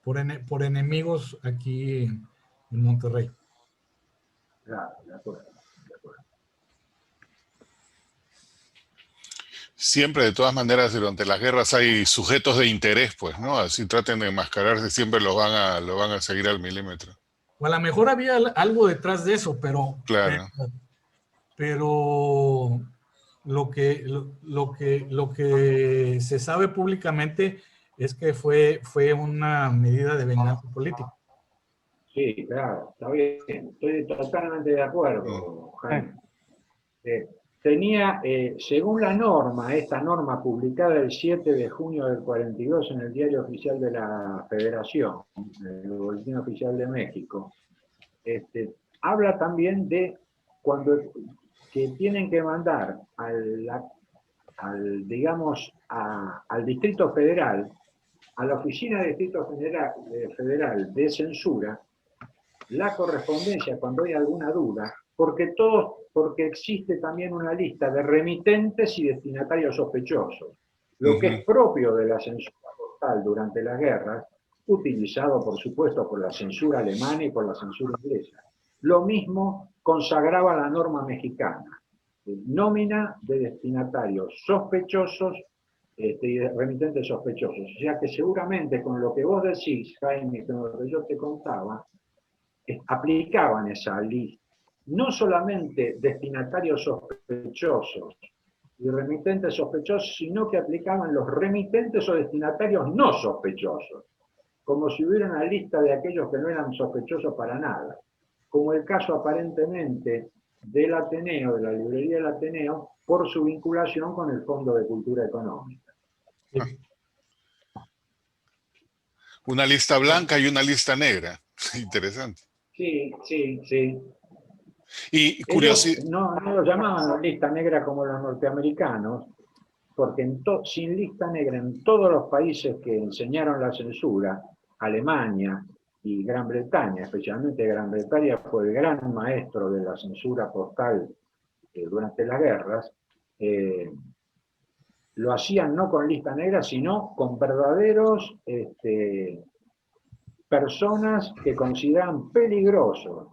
S1: por enemigos aquí en Monterrey.
S17: Claro, de acuerdo.
S11: Siempre, de todas maneras, durante las guerras hay sujetos de interés, pues, ¿no? Así traten de enmascararse, siempre lo van a seguir al milímetro.
S1: O a lo mejor había algo detrás de eso, pero...
S11: Claro.
S1: Pero lo que se sabe públicamente es que fue una medida de venganza política.
S17: Sí, claro, está bien. Estoy totalmente de acuerdo, Jaime. tenía, según la norma, esta norma publicada el 7 de junio del 42 en el Diario Oficial de la Federación, el Boletín Oficial de México, habla también de cuando que tienen que mandar al Distrito Federal, a la Oficina de Distrito Federal de Censura, la correspondencia cuando hay alguna duda, porque existe también una lista de remitentes y destinatarios sospechosos, lo que es propio de la censura postal durante las guerras, utilizado por supuesto por la censura alemana y por la censura inglesa. Lo mismo consagraba la norma mexicana, nómina de destinatarios sospechosos y de remitentes sospechosos. O sea que seguramente con lo que vos decís, Jaime, con lo que yo te contaba, aplicaban esa lista. No solamente destinatarios sospechosos y remitentes sospechosos, sino que aplicaban los remitentes o destinatarios no sospechosos, como si hubiera una lista de aquellos que no eran sospechosos para nada, como el caso aparentemente del Ateneo, de la librería del Ateneo, por su vinculación con el Fondo de Cultura Económica.
S11: Una lista blanca y una lista negra. Interesante.
S17: Sí, sí, sí.
S11: Y curiosidad.
S17: No lo llamaban lista negra como los norteamericanos, porque sin lista negra en todos los países que enseñaron la censura, Alemania y Gran Bretaña, especialmente Gran Bretaña fue el gran maestro de la censura postal durante las guerras, lo hacían no con lista negra, sino con verdaderos personas que consideraban peligrosos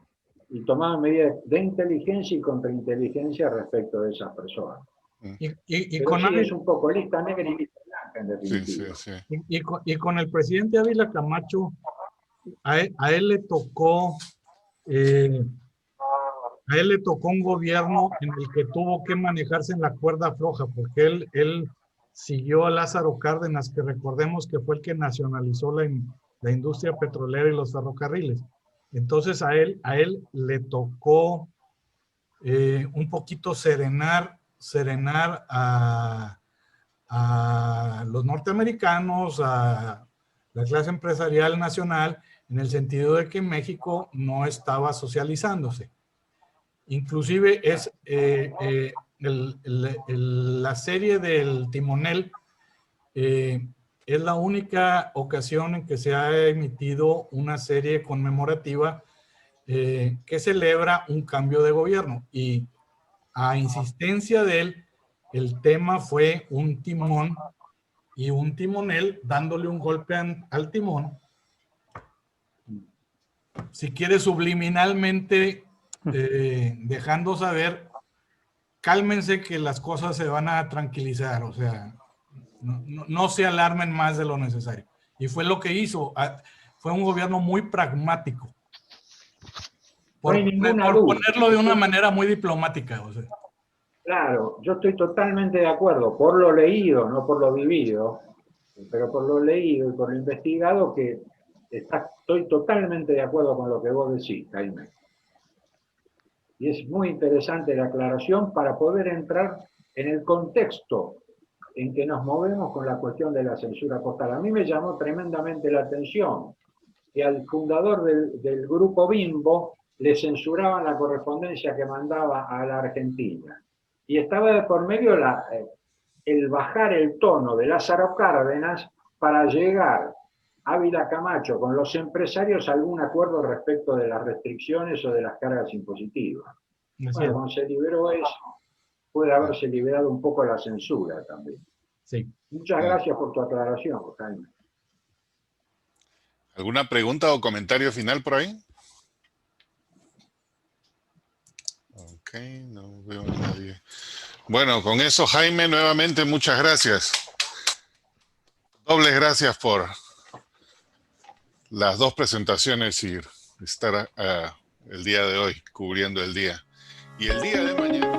S17: y tomaban medidas de inteligencia y contrainteligencia respecto de esas personas.
S1: Y con
S17: sí, es un poco lista negra y lista blanca, en definitiva.
S11: Sí.
S1: Y con el presidente Ávila Camacho, a él le tocó un gobierno en el que tuvo que manejarse en la cuerda floja, porque él siguió a Lázaro Cárdenas, que recordemos que fue el que nacionalizó la industria petrolera y los ferrocarriles. Entonces a él le tocó un poquito serenar a los norteamericanos, a la clase empresarial nacional, en el sentido de que México no estaba socializándose. Inclusive es la serie del Timonel es la única ocasión en que se ha emitido una serie conmemorativa que celebra un cambio de gobierno, y a insistencia de él, el tema fue un timón y un timonel dándole un golpe al timón, si quiere subliminalmente, dejando saber, cálmense que las cosas se van a tranquilizar, o sea, no se alarmen más de lo necesario. Y fue lo que hizo. Fue un gobierno muy pragmático. Por ponerlo de una manera muy diplomática. O sea.
S17: Claro, yo estoy totalmente de acuerdo, por lo leído, no por lo vivido, pero por lo leído y por lo investigado, que estoy totalmente de acuerdo con lo que vos decís, Jaime. Y es muy interesante la aclaración para poder entrar en el contexto en que nos movemos con la cuestión de la censura postal. A mí me llamó tremendamente la atención que al fundador del grupo Bimbo le censuraban la correspondencia que mandaba a la Argentina. Y estaba de por medio el bajar el tono de Lázaro Cárdenas para llegar a Ávila Camacho con los empresarios a algún acuerdo respecto de las restricciones o de las cargas impositivas. Bueno, cuando se liberó eso, puede haberse liberado un poco la censura también.
S1: Sí.
S17: Muchas gracias por tu aclaración, Jaime.
S11: ¿Alguna pregunta o comentario final por ahí? Ok, no veo a nadie. Bueno, con eso, Jaime, nuevamente muchas gracias. Dobles gracias por las dos presentaciones y estar el día de hoy cubriendo el día. Y el día de mañana.